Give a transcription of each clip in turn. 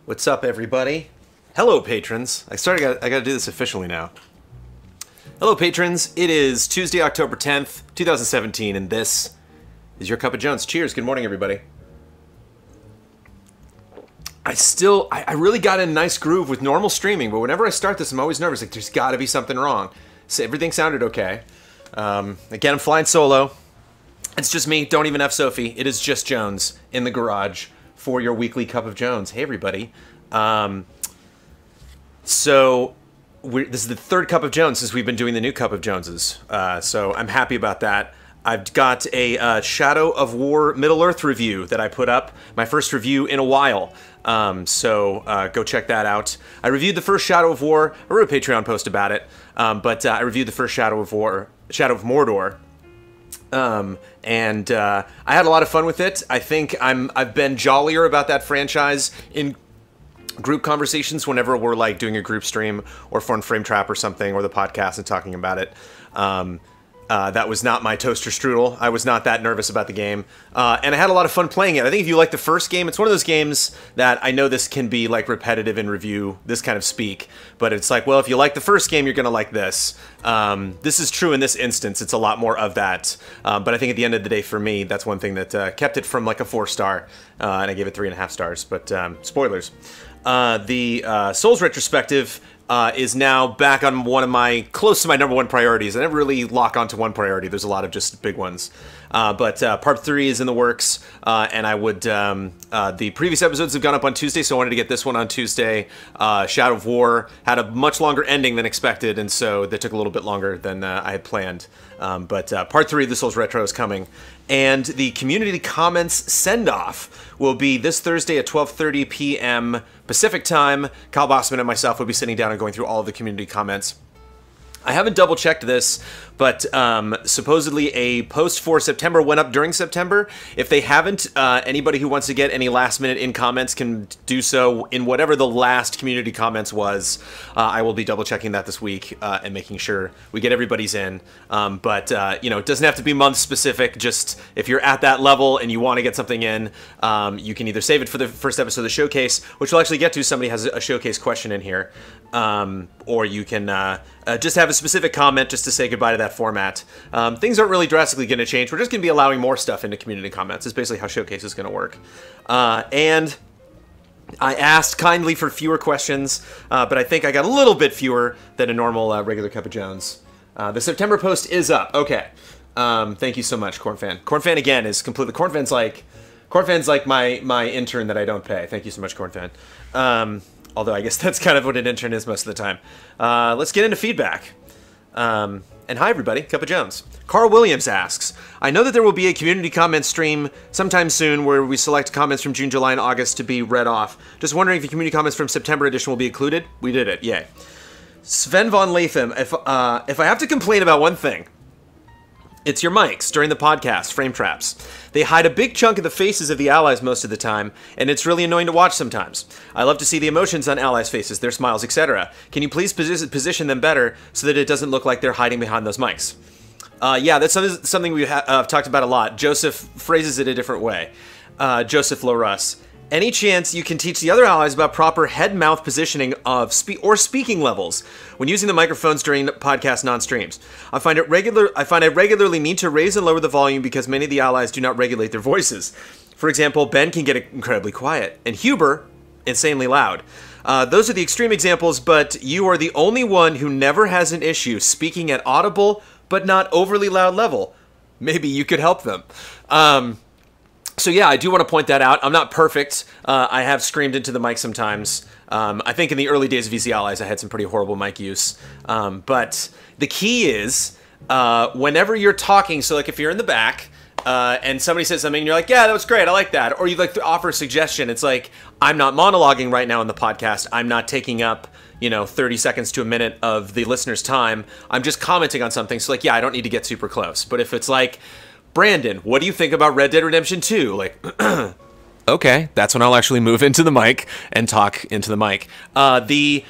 What's up, everybody? Hello, patrons. I got to do this officially now. Hello, patrons. It is Tuesday, October 10th, 2017, and this is your Cup of Jones. Cheers. Good morning, everybody. I really got in a nice groove with normal streaming, but whenever I start this, I'm always nervous. Like, there's got to be something wrong. So everything sounded okay. Again, I'm flying solo. It's just me. Don't even F Sophie. It is just Jones in the garage for your weekly Cup of Jones. Hey, everybody. This is the third Cup of Jones since we've been doing the new Cup of Joneses. So I'm happy about that. I've got a Shadow of War Middle-earth review that I put up. My first review in a while. Go check that out. I reviewed the first Shadow of War. I wrote a Patreon post about it. I reviewed the first Shadow of Mordor. I had a lot of fun with it. I think I've been jollier about that franchise in group conversations whenever we're like doing a group stream or for Frame Trap or something, or the podcast and talking about it. That was not my toaster strudel. I was not that nervous about the game. And I had a lot of fun playing it. I think if you like the first game, it's one of those games that I know this can be like repetitive in review, this kind of speak, but it's like, well, if you like the first game, you're going to like this. This is true in this instance. It's a lot more of that. But I think at the end of the day, for me, that's one thing that kept it from like a 4-star, and I gave it 3.5 stars, but spoilers. The Souls retrospective is now back on close to my number one priorities. I never really lock onto one priority. There's a lot of just big ones. Part 3 is in the works, and the previous episodes have gone up on Tuesday, so I wanted to get this one on Tuesday. Shadow of War had a much longer ending than expected, and so that took a little bit longer than I had planned. Part 3 of the Souls Retro is coming. And the community comments send-off will be this Thursday at 12:30 p.m. Pacific time. Kyle Bossman and myself will be sitting down and going through all of the community comments. I haven't double-checked this, but supposedly a post for September went up during September. If they haven't, anybody who wants to get any last-minute in comments can do so in whatever the last community comments was. I will be double-checking that this week and making sure we get everybody's in. It doesn't have to be month-specific. Just if you're at that level and you want to get something in, you can either save it for the first episode of the showcase, which we'll actually get to. Somebody has a showcase question in here. Or you can just have a specific comment just to say goodbye to that format. Things aren't really drastically going to change. We're just going to be allowing more stuff into community comments. It's basically how Showcase is going to work. And I asked kindly for fewer questions, but I think I got a little bit fewer than a normal regular Cup of Jones. The September post is up. Okay. Thank you so much, Cornfan. Cornfan, again, is completely... Cornfan's like my intern that I don't pay. Thank you so much, Cornfan. Although I guess that's kind of what an intern is most of the time. Let's get into feedback. And hi, everybody. Cup of Jones. Carl Williams asks, I know that there will be a community comment stream sometime soon where we select comments from June, July, and August to be read off. Just wondering if the community comments from September edition will be included. We did it. Yay. Sven von Latham, if I have to complain about one thing, it's your mics during the podcast, Frame Traps. They hide a big chunk of the faces of the allies most of the time, and it's really annoying to watch sometimes. I love to see the emotions on allies' faces, their smiles, etc. Can you please position them better so that it doesn't look like they're hiding behind those mics? Yeah, that's something we've talked about a lot. Joseph phrases it a different way. Joseph Lorus. Any chance you can teach the other allies about proper head-mouth positioning of speaking levels when using the microphones during podcast non-streams? I find I regularly need to raise and lower the volume because many of the allies do not regulate their voices. For example, Ben can get incredibly quiet, and Huber, insanely loud. Those are the extreme examples, but you are the only one who never has an issue speaking at audible but not overly loud level. Maybe you could help them. So yeah, I do want to point that out. I'm not perfect. I have screamed into the mic sometimes. I think in the early days of Easy Allies, I had some pretty horrible mic use. But the key is, whenever you're talking, so like if you're in the back, and somebody says something, and you're like, yeah, that was great, I like that. Or you like to offer a suggestion. It's like, I'm not monologuing right now in the podcast. I'm not taking up, 30 seconds to a minute of the listener's time. I'm just commenting on something. So like, yeah, I don't need to get super close. But if it's like, Brandon, what do you think about Red Dead Redemption 2? Like, okay, that's when I'll actually move into the mic and talk into the mic. The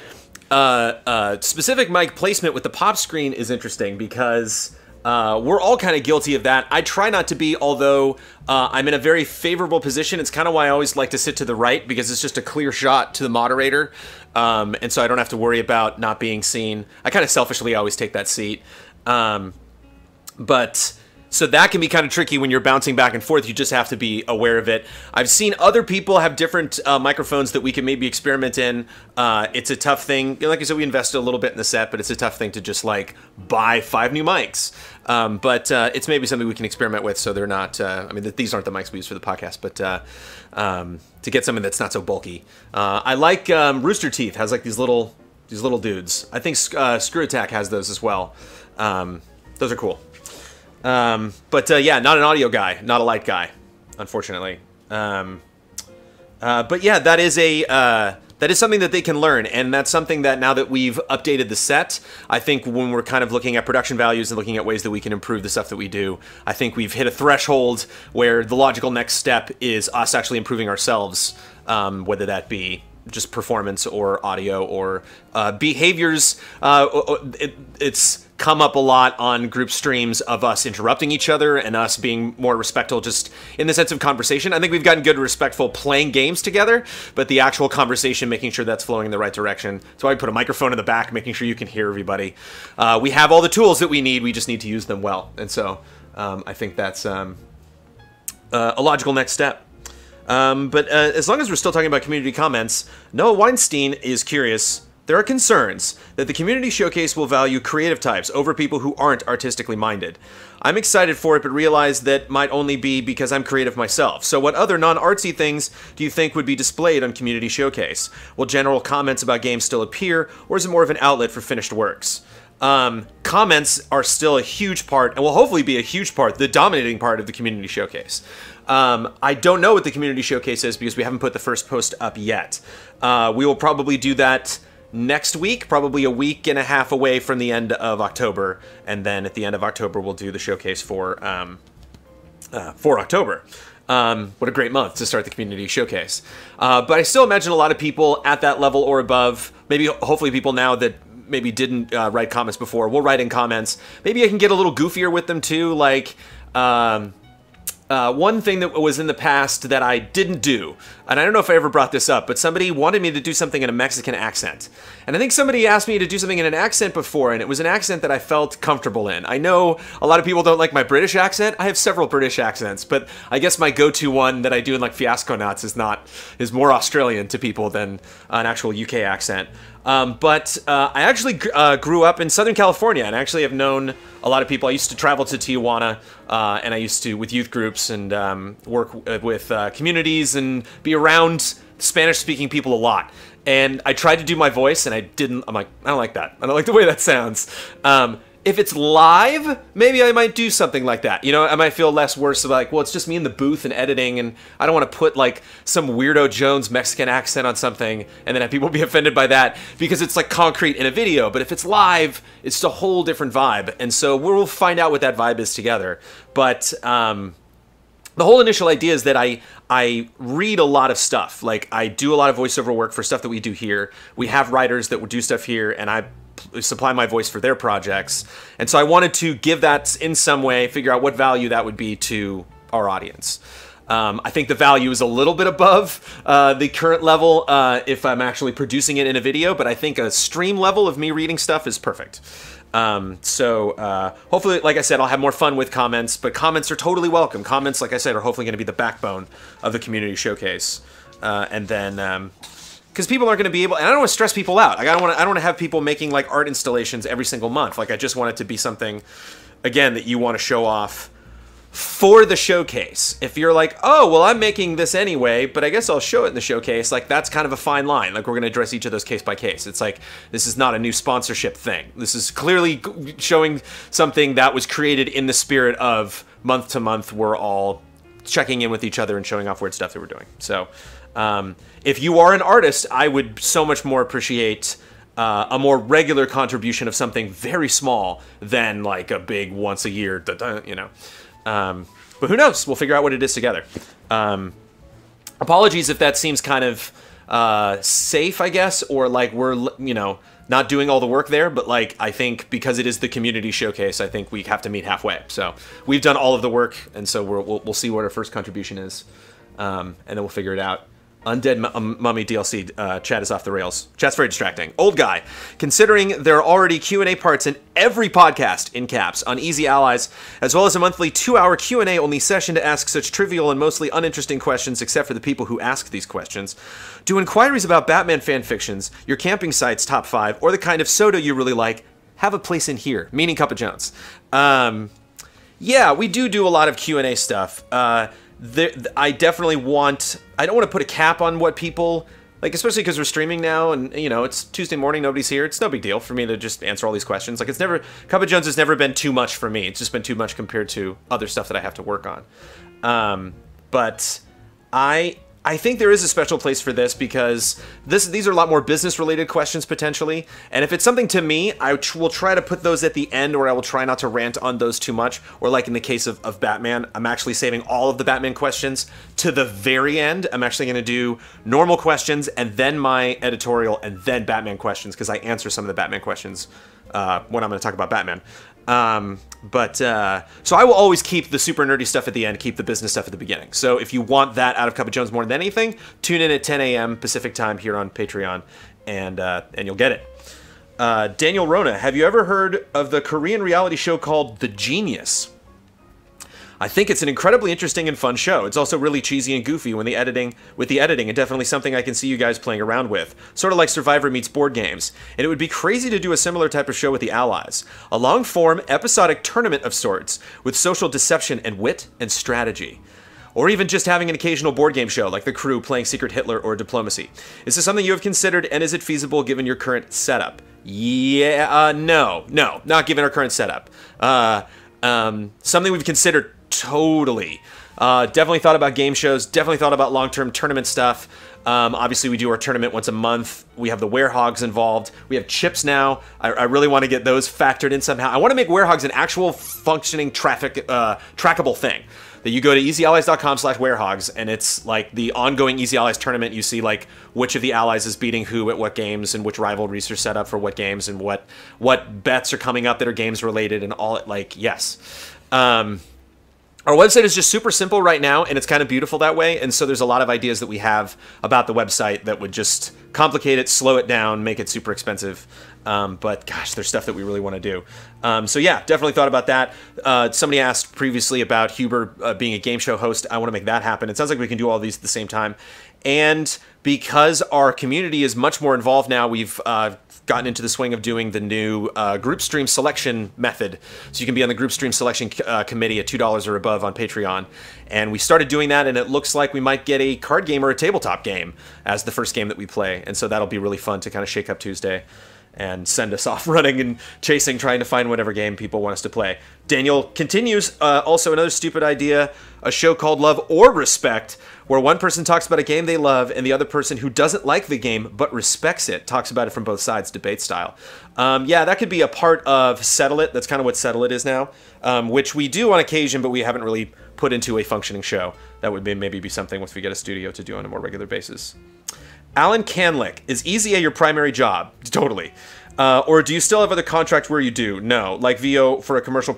specific mic placement with the pop screen is interesting because We're all kind of guilty of that. I try not to be, although I'm in a very favorable position. It's kind of why I always like to sit to the right, because it's just a clear shot to the moderator. And so I don't have to worry about not being seen. I kind of selfishly always take that seat. So that can be kind of tricky when you're bouncing back and forth. You just have to be aware of it. I've seen other people have different microphones that we can maybe experiment in. It's a tough thing. Like I said, we invested a little bit in the set, but it's a tough thing to just like buy 5 new mics. But it's maybe something we can experiment with, so they're not, I mean, these aren't the mics we use for the podcast, but to get something that's not so bulky. I like Rooster Teeth has like these little dudes. I think Screw Attack has those as well. Those are cool. Yeah, not an audio guy, not a light guy, unfortunately. But yeah, that is something that they can learn, and that's something that now that we've updated the set, I think when we're kind of looking at production values and looking at ways that we can improve the stuff that we do, I think we've hit a threshold where the logical next step is us actually improving ourselves, whether that be just performance or audio or behaviors. It's come up a lot on group streams of us interrupting each other and us being more respectful just in the sense of conversation. I think we've gotten good and respectful playing games together, but the actual conversation, making sure that's flowing in the right direction. So I put a microphone in the back, making sure you can hear everybody. We have all the tools that we need, we just need to use them well. And so I think that's a logical next step. But as long as we're still talking about community comments, Noah Weinstein is curious. There are concerns that the community showcase will value creative types over people who aren't artistically minded. I'm excited for it, but realize that might only be because I'm creative myself. So what other non-artsy things do you think would be displayed on community showcase? Will general comments about games still appear, or is it more of an outlet for finished works? Comments are still a huge part, and will hopefully be a huge part, the dominating part of the community showcase. I don't know what the community showcase is because we haven't put the first post up yet. We will probably do that next week, probably a week and a half away from the end of October, and then at the end of October we'll do the showcase for October. What a great month to start the community showcase. But I still imagine a lot of people at that level or above, maybe hopefully people now that maybe didn't write comments before will write in comments. Maybe I can get a little goofier with them too, like one thing that was in the past that I didn't do, and I don't know if I ever brought this up, but somebody wanted me to do something in a Mexican accent. And I think somebody asked me to do something in an accent before, and it was an accent that I felt comfortable in. I know a lot of people don't like my British accent. I have several British accents, but I guess my go-to one that I do in like Fiasco Nuts is more Australian to people than an actual UK accent. But I actually grew up in Southern California, and I actually have known a lot of people. I used to travel to Tijuana, and I used to, with youth groups, and work with communities and be around Spanish-speaking people a lot. And I tried to do my voice, and I'm like, I don't like that. I don't like the way that sounds. If it's live, maybe I might do something like that. You know, I might feel less worse like, well, it's just me in the booth and editing, and I don't want to put like some weirdo Jones Mexican accent on something and then have people be offended by that because it's like concrete in a video. But if it's live, it's a whole different vibe. And so we'll find out what that vibe is together. But the whole initial idea is that I read a lot of stuff. Like I do a lot of voiceover work for stuff that we do here. We have writers that would do stuff here, and I supply my voice for their projects. And so I wanted to give that in some way, figure out what value that would be to our audience. I think the value is a little bit above the current level if I'm actually producing it in a video, but I think a stream level of me reading stuff is perfect. Hopefully, like I said, I'll have more fun with comments, but comments are totally welcome. Comments, like I said, are hopefully going to be the backbone of the community showcase. And then, because people aren't going to be able, and I don't want to stress people out. Like, I don't want to have people making like art installations every single month. Like I just want it to be something, again, that you want to show off for the showcase. If you're like, oh, well, I'm making this anyway, but I guess I'll show it in the showcase, like that's kind of a fine line. Like we're going to address each of those case by case. It's like, this is not a new sponsorship thing. This is clearly showing something that was created in the spirit of month to month. We're all checking in with each other and showing off weird stuff that we're doing. So if you are an artist, I would so much more appreciate a more regular contribution of something very small than like a big once a year, you know. But who knows? We'll figure out what it is together. Apologies if that seems kind of safe, I guess, or like we're, not doing all the work there, but like I think because it is the community showcase, I think we have to meet halfway. So we've done all of the work, and so we'll see what our first contribution is, and then we'll figure it out. Undead Mummy DLC chat is off the rails. Chat's very distracting. Old guy. Considering there are already Q&A parts in every podcast, in caps, on Easy Allies, as well as a monthly 2-hour Q&A only session to ask such trivial and mostly uninteresting questions except for the people who ask these questions, do inquiries about Batman fanfictions, your camping sites top 5, or the kind of soda you really like, have a place in here, meaning Cup of Jones. Yeah, we do a lot of Q&A stuff. I definitely I don't want to put a cap on what people, like, especially because we're streaming now and, it's Tuesday morning, nobody's here. It's no big deal for me to just answer all these questions. Like, Cup of Jones has never been too much for me. It's just been too much compared to other stuff that I have to work on. But I think there is a special place for this because these are a lot more business-related questions potentially, and if it's something to me, I will try to put those at the end, or I will try not to rant on those too much, or like in the case of Batman, I'm actually saving all of the Batman questions to the very end. I'm actually going to do normal questions, and then my editorial, and then Batman questions, because I answer some of the Batman questions when I'm going to talk about Batman. So I will always keep the super nerdy stuff at the end, keep the business stuff at the beginning. So if you want that out of Cup of Jones more than anything, tune in at 10 a.m. Pacific time here on Patreon, and you'll get it. Daniel Rona, have you ever heard of the Korean reality show called The Genius? I think it's an incredibly interesting and fun show. It's also really cheesy and goofy with the editing, and definitely something I can see you guys playing around with. Sort of like Survivor meets board games. And it would be crazy to do a similar type of show with the Allies. A long-form, episodic tournament of sorts, with social deception and wit and strategy. Or even just having an occasional board game show, like The Crew playing Secret Hitler or Diplomacy. Is this something you have considered, and is it feasible given your current setup? Yeah, no, not given our current setup. Something we've considered totally. Definitely thought about game shows, definitely thought about long-term tournament stuff. Obviously, we do our tournament once a month. We have the Werehogs involved. We have chips now. I really want to get those factored in somehow. I want to make Werehogs an actual functioning trackable thing. That you go to easyallies.com/werehogs, and it's like the ongoing Easy Allies tournament. You see like which of the allies is beating who at what games, and which rivalries are set up for what games, and what bets are coming up that are games related, and all it, like, yes. Our website is just super simple right now, and it's kind of beautiful that way, and so there's a lot of ideas that we have about the website that would just complicate it, slow it down, make it super expensive. But gosh, there's stuff that we really want to do. So yeah, definitely thought about that. Somebody asked previously about Huber being a game show host. I want to make that happen. It sounds like we can do all these at the same time. And because our community is much more involved now, we've gotten into the swing of doing the new group stream selection method. So you can be on the group stream selection committee at $2 or above on Patreon. And we started doing that, and it looks like we might get a card game or a tabletop game as the first game that we play. And so that'll be really fun to kind of shake up Tuesday and send us off running and chasing, trying to find whatever game people want us to play. Daniel continues, also another stupid idea, a show called Love or Respect, where one person talks about a game they love and the other person who doesn't like the game but respects it talks about it from both sides, debate style. Yeah, that could be a part of Settle It. That's kind of what Settle It is now, which we do on occasion, but we haven't really put into a functioning show. That would maybe be something once we get a studio to do on a more regular basis. Alan Canlick, is EZA your primary job? Totally. Or do you still have other contracts where you do? No. Like VO for a commercial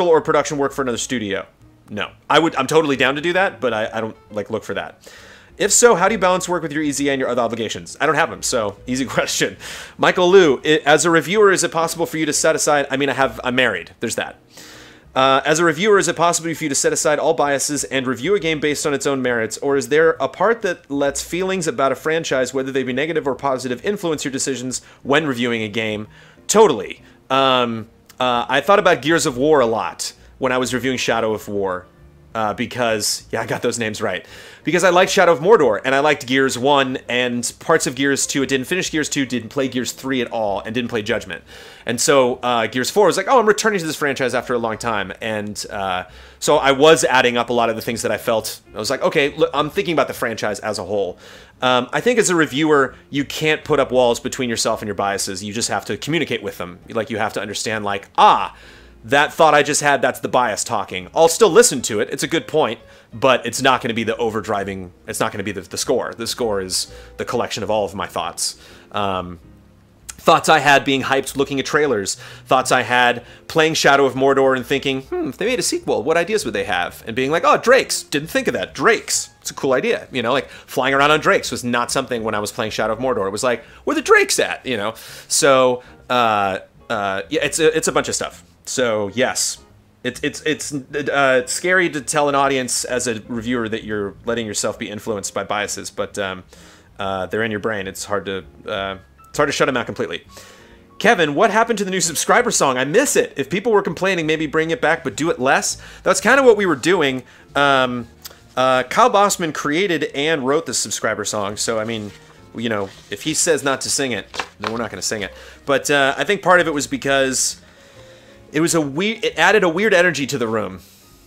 or production work for another studio? No. I'm totally down to do that, but I don't look for that. If so, how do you balance work with your EZA and your other obligations? I don't have them, so easy question. Michael Liu, as a reviewer, is it possible for you to set aside... I'm married. There's that. As a reviewer, is it possible for you to set aside all biases and review a game based on its own merits, or is there a part that lets feelings about a franchise, whether they be negative or positive, influence your decisions when reviewing a game? Totally. I thought about Gears of War a lot when I was reviewing Shadow of War, because, yeah, I got those names right. Because I liked Shadow of Mordor, and I liked Gears 1, and parts of Gears 2. It didn't finish Gears 2, didn't play Gears 3 at all, and didn't play Judgment. And so Gears 4 was like, oh, I'm returning to this franchise after a long time. And so I was adding up a lot of the things that I felt. I was like, okay, look, I'm thinking about the franchise as a whole. I think as a reviewer, you can't put up walls between yourself and your biases. You just have to communicate with them. Like, you have to understand, like, that thought I just had, that's the bias talking. I'll still listen to it. It's a good point, but it's not going to be the overdriving. It's not going to be the score. The score is the collection of all of my thoughts. Thoughts I had being hyped looking at trailers. Thoughts I had playing Shadow of Mordor and thinking, if they made a sequel, what ideas would they have? And being like, oh, Drakes. Didn't think of that. Drakes. It's a cool idea. You know, like flying around on Drakes was not something when I was playing Shadow of Mordor. It was like, where the Drakes at? You know? So, yeah, it's a bunch of stuff. So, yes. It's scary to tell an audience as a reviewer that you're letting yourself be influenced by biases, but they're in your brain. It's hard to shut them out completely. Kevin, what happened to the new subscriber song? I miss it. If people were complaining, maybe bring it back, but do it less. That's kind of what we were doing. Kyle Bossman created and wrote the subscriber song, so I mean, you know, if he says not to sing it, then we're not going to sing it. But I think part of it was because it added a weird energy to the room.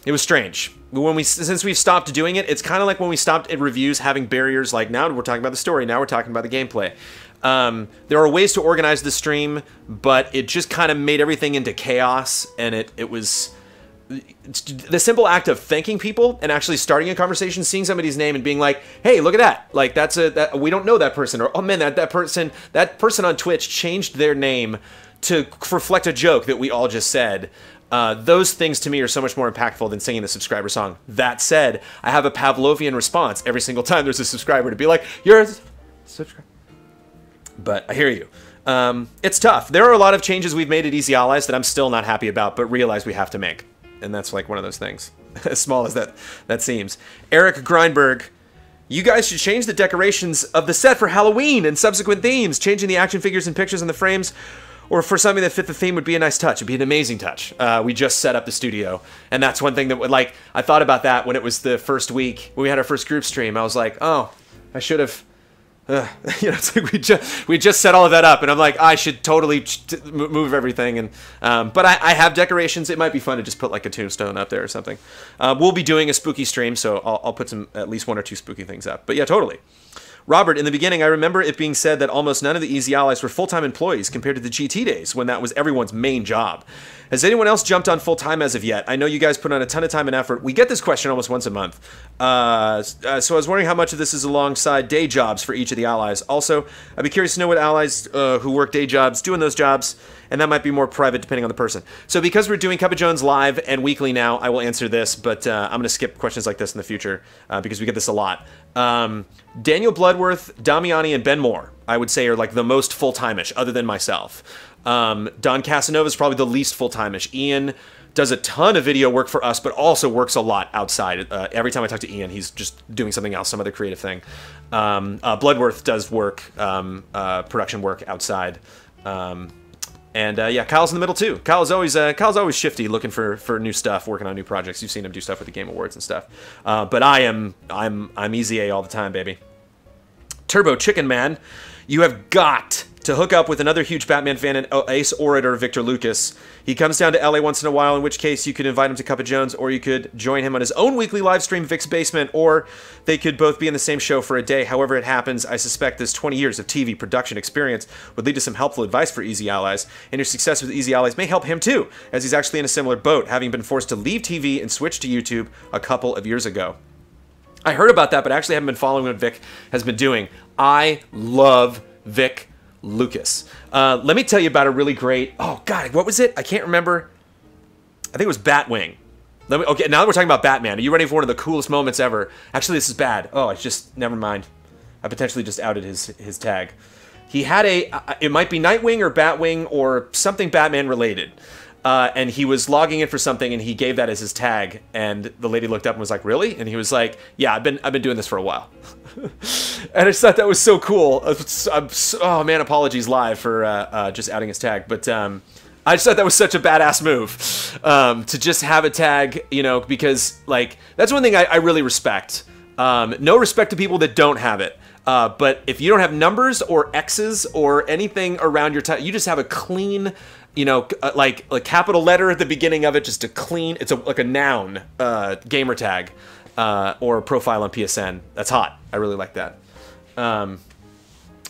It was strange. Since we've stopped doing it, it's kind of like when we stopped at reviews having barriers, like now we're talking about the story, now we're talking about the gameplay. There are ways to organize the stream, but it just kind of made everything into chaos, and it was the simple act of thanking people and actually starting a conversation, seeing somebody's name and being like, hey, look at that. Like, we don't know that person, or, oh man, that person on Twitch changed their name to reflect a joke that we all just said. Those things to me are so much more impactful than singing the subscriber song. That said, I have a Pavlovian response every single time there's a subscriber to be like, you're a subscriber. But I hear you. It's tough. There are a lot of changes we've made at Easy Allies that I'm still not happy about, but realize we have to make. And that's like one of those things, as small as that seems. Eric Greinberg, you guys should change the decorations of the set for Halloween and subsequent themes. Changing the action figures and pictures on the frames, or for something that fit the theme, would be a nice touch. It'd be an amazing touch. We just set up the studio, and that's one thing that would, like, I thought about that when it was the first week when we had our first group stream. I was like, oh, I should have. You know, it's like we just set all of that up, and I'm like, I should totally move everything. And but I have decorations. It might be fun to just put like a tombstone up there or something. We'll be doing a spooky stream, so I'll put at least 1 or 2 spooky things up. But yeah, totally. Robert, in the beginning, I remember it being said that almost none of the Easy Allies were full-time employees compared to the GT days, when that was everyone's main job. Has anyone else jumped on full-time as of yet? I know you guys put on a ton of time and effort. We get this question almost once a month. So I was wondering how much of this is alongside day jobs for each of the allies. Also, I'd be curious to know what allies who work day jobs do in those jobs, and that might be more private depending on the person. So because we're doing Cup of Jones live and weekly now, I will answer this, but I'm going to skip questions like this in the future because we get this a lot. Daniel Bloodworth, Damiani, and Ben Moore, I would say, are like the most full-time-ish, other than myself. Don Casanova is probably the least full-time-ish. Ian does a ton of video work for us, but also works a lot outside. Every time I talk to Ian, he's just doing something else, some other creative thing. Bloodworth does work, production work outside. Yeah, Kyle's in the middle too. Kyle's always shifty, looking for new stuff, working on new projects. You've seen him do stuff with the Game Awards and stuff. But I'm Easy A all the time, baby. Turbo Chicken Man, you have got to hook up with another huge Batman fan and ace orator, Victor Lucas. He comes down to LA once in a while, in which case you could invite him to Cup of Jones, or you could join him on his own weekly live stream, Vic's Basement, or they could both be in the same show for a day. However it happens, I suspect this 20 years of TV production experience would lead to some helpful advice for Easy Allies, and your success with Easy Allies may help him too, as he's actually in a similar boat, having been forced to leave TV and switch to YouTube a couple of years ago. I heard about that, but I actually haven't been following what Vic has been doing. I love Vic Lucas. Let me tell you about a really great... Oh, God, what was it? I can't remember. I think it was Batwing. Okay, now that we're talking about Batman, are you ready for one of the coolest moments ever? Actually, this is bad. Oh, it's just... Never mind. I potentially just outed his tag. He had it might be Nightwing or Batwing or something Batman related. And he was logging in for something, and he gave that as his tag. And the lady looked up and was like, "Really?" And he was like, "Yeah, I've been doing this for a while." And I just thought that was so cool. Oh man, apologies live for just outing his tag, but I just thought that was such a badass move to just have a tag, you know, because like that's one thing I really respect. No respect to people that don't have it. But if you don't have numbers or X's or anything around your tag, you just have a clean, you know, like a capital letter at the beginning of it, just a clean, it's like a noun gamer tag or a profile on PSN. That's hot. I really like that.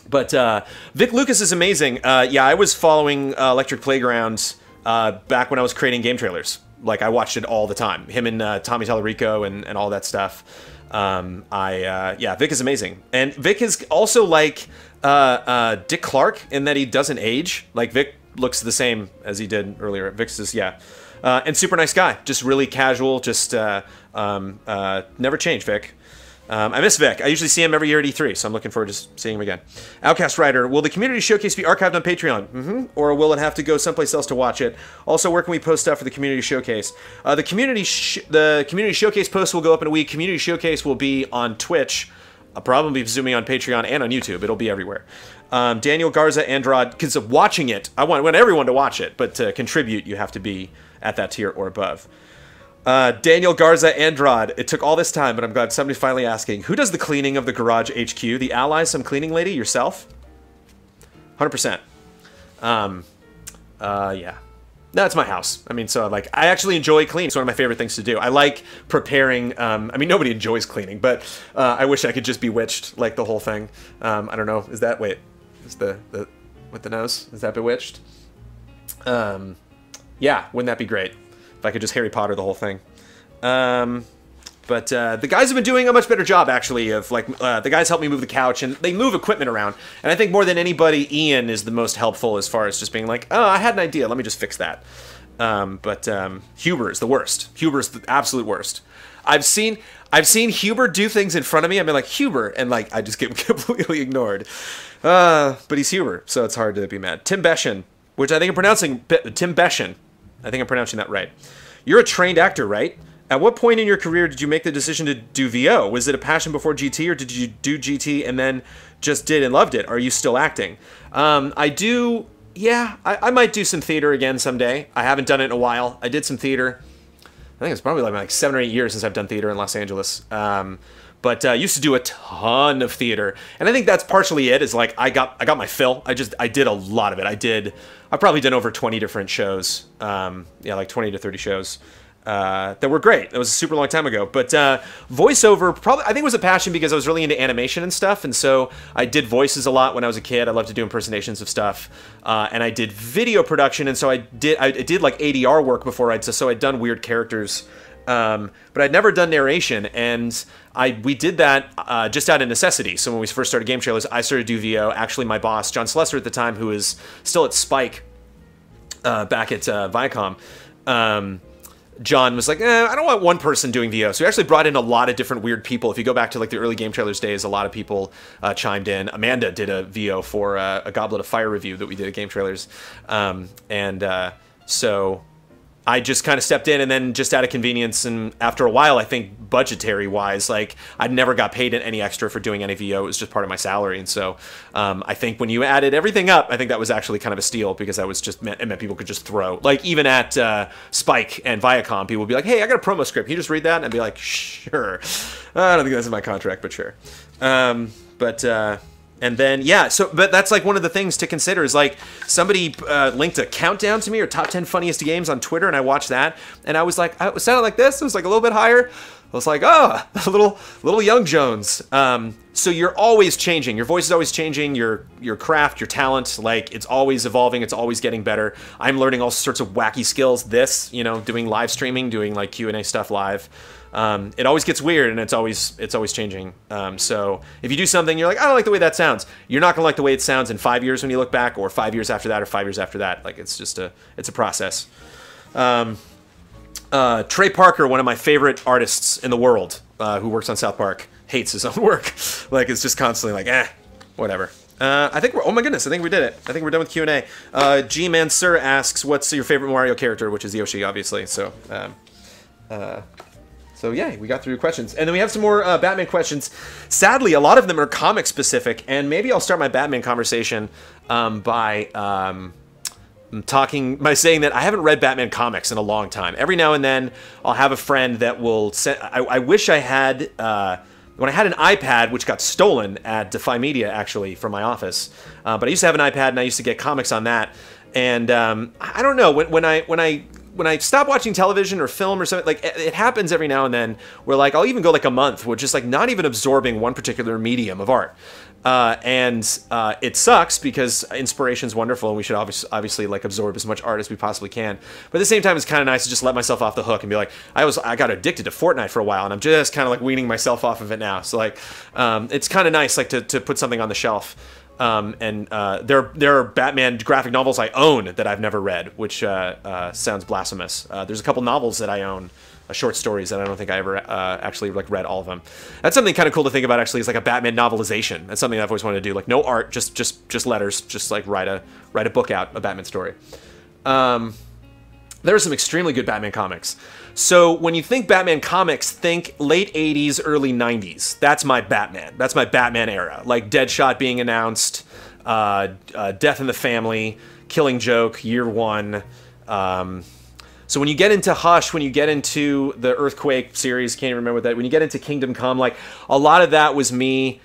But Vic Lucas is amazing. Yeah, I was following Electric Playground back when I was creating game trailers. Like, I watched it all the time. Him and Tommy Tallarico and all that stuff. Yeah, Vic is amazing. And Vic is also like Dick Clark in that he doesn't age. Like, Vic looks the same as he did earlier. Vic's just, yeah. And super nice guy. Just really casual. Just never changed, Vic. I miss Vic. I usually see him every year at E3, so I'm looking forward to seeing him again. Outcast Rider, will the community showcase be archived on Patreon? Or will it have to go someplace else to watch it? Also, where can we post stuff for the community showcase? The community showcase post will go up in a week. Community showcase will be on Twitch. I'll probably be zooming on Patreon and on YouTube. It'll be everywhere. Daniel Garza Andrade, because of watching it, I want everyone to watch it, but to contribute, you have to be at that tier or above. Daniel Garza Andrade. It took all this time, but I'm glad somebody's finally asking. Who does the cleaning of the garage HQ? The Allies, some cleaning lady? Yourself? 100%. Yeah. That's my house. I mean, so, like, I actually enjoy cleaning. It's one of my favorite things to do. I like preparing, I mean, nobody enjoys cleaning, but I wish I could just bewitched, like, the whole thing. I don't know. Is that, wait, is the with the nose? Is that bewitched? Yeah, wouldn't that be great? If I could just Harry Potter the whole thing. But the guys have been doing a much better job, actually, of, like, the guys help me move the couch, and they move equipment around. And I think more than anybody, Ian is the most helpful as far as just being like, oh, I had an idea, let me just fix that. But Huber is the worst. Huber's the absolute worst. I've seen Huber do things in front of me, I've been like, Huber, and, like, I just get completely ignored. But he's Huber, so it's hard to be mad. Tim Beshan, which I think I'm pronouncing, Tim Beshan. I think I'm pronouncing that right. You're a trained actor, right? At what point in your career did you make the decision to do VO? Was it a passion before GT, or did you do GT and then just did and loved it? Are you still acting? I do, yeah, I might do some theater again someday. I haven't done it in a while. I did some theater. I think it's probably like 7 or 8 years since I've done theater in Los Angeles. But I used to do a ton of theater, and I think that's partially it. Is like I got my fill. I did a lot of it. I've probably done over 20 different shows. Yeah, like 20 to 30 shows that were great. That was a super long time ago. But voiceover, probably I think was a passion because I was really into animation and stuff, and so I did voices a lot when I was a kid. I loved to do impersonations of stuff, and I did video production, and so I did like ADR work before. So I'd done weird characters. But I'd never done narration, and we did that just out of necessity. So when we first started Game Trailers, I started to do VO. Actually, my boss, John Slesser at the time, who was still at Spike back at Viacom, John was like, I don't want one person doing VO. So he actually brought in a lot of different weird people. If you go back to like the early Game Trailers days, a lot of people chimed in. Amanda did a VO for a Goblet of Fire review that we did at Game Trailers. So I just kind of stepped in, and then just out of convenience, and after a while, I think budgetary-wise, like, I never got paid any extra for doing any VO. It was just part of my salary, and so I think when you added everything up, I think that was actually kind of a steal, because that was just it meant people could just throw. Like, even at Spike and Viacom, people would be like, hey, I got a promo script. Can you just read that? And I'd be like, sure. I don't think that's in my contract, but sure. And then, yeah, but that's like one of the things to consider is like somebody linked a countdown to me or top 10 funniest games on Twitter, and I watched that, and I was like, it sounded like this. It was like a little bit higher. I was like, oh, a little young Jones. So you're always changing. Your voice is always changing. Your craft, your talent, like it's always evolving. It's always getting better. I'm learning all sorts of wacky skills. Doing live streaming, doing like Q&A stuff live. It always gets weird, and it's always changing. So if you do something, you're like, I don't like the way that sounds. You're not gonna like the way it sounds in 5 years when you look back, or 5 years after that, or 5 years after that. Like it's just a process. Trey Parker, one of my favorite artists in the world, who works on South Park, hates his own work. Like it's just constantly like, whatever. I think oh my goodness, I think we did it. I think we're done with Q&A. G Mansur asks, what's your favorite Mario character, which is Yoshi, obviously. So yeah, we got through questions. And then we have some more Batman questions. Sadly, a lot of them are comic specific, and maybe I'll start my Batman conversation by saying that I haven't read Batman comics in a long time. Every now and then, I'll have a friend that will send. I wish I had when I had an iPad, which got stolen at Defy Media actually from my office. But I used to have an iPad, and I used to get comics on that. And I don't know when I when I stop watching television or film or something, like it happens every now and then where like I'll even go like a month with just like not even absorbing one particular medium of art. It sucks because inspiration's wonderful and we should obviously like absorb as much art as we possibly can. But at the same time, it's kind of nice to just let myself off the hook and be like, I got addicted to Fortnite for a while and I'm just kind of like weaning myself off of it now. So like, it's kind of nice like to put something on the shelf. There are Batman graphic novels I own that I've never read, which sounds blasphemous. There's a couple novels that I own, short stories that I don't think I ever actually like read all of them. That's something kind of cool to think about actually, is like a Batman novelization. That's something I've always wanted to do. Like no art, just letters, just like write a book out, a Batman story. There are some extremely good Batman comics. So when you think Batman comics, think late 80s, early 90s. That's my Batman. That's my Batman era. Like Deadshot being announced, Death in the Family, Killing Joke, Year One. So when you get into Hush, when you get into the Earthquake series, can't even remember that. When you get into Kingdom Come, like a lot of that was me.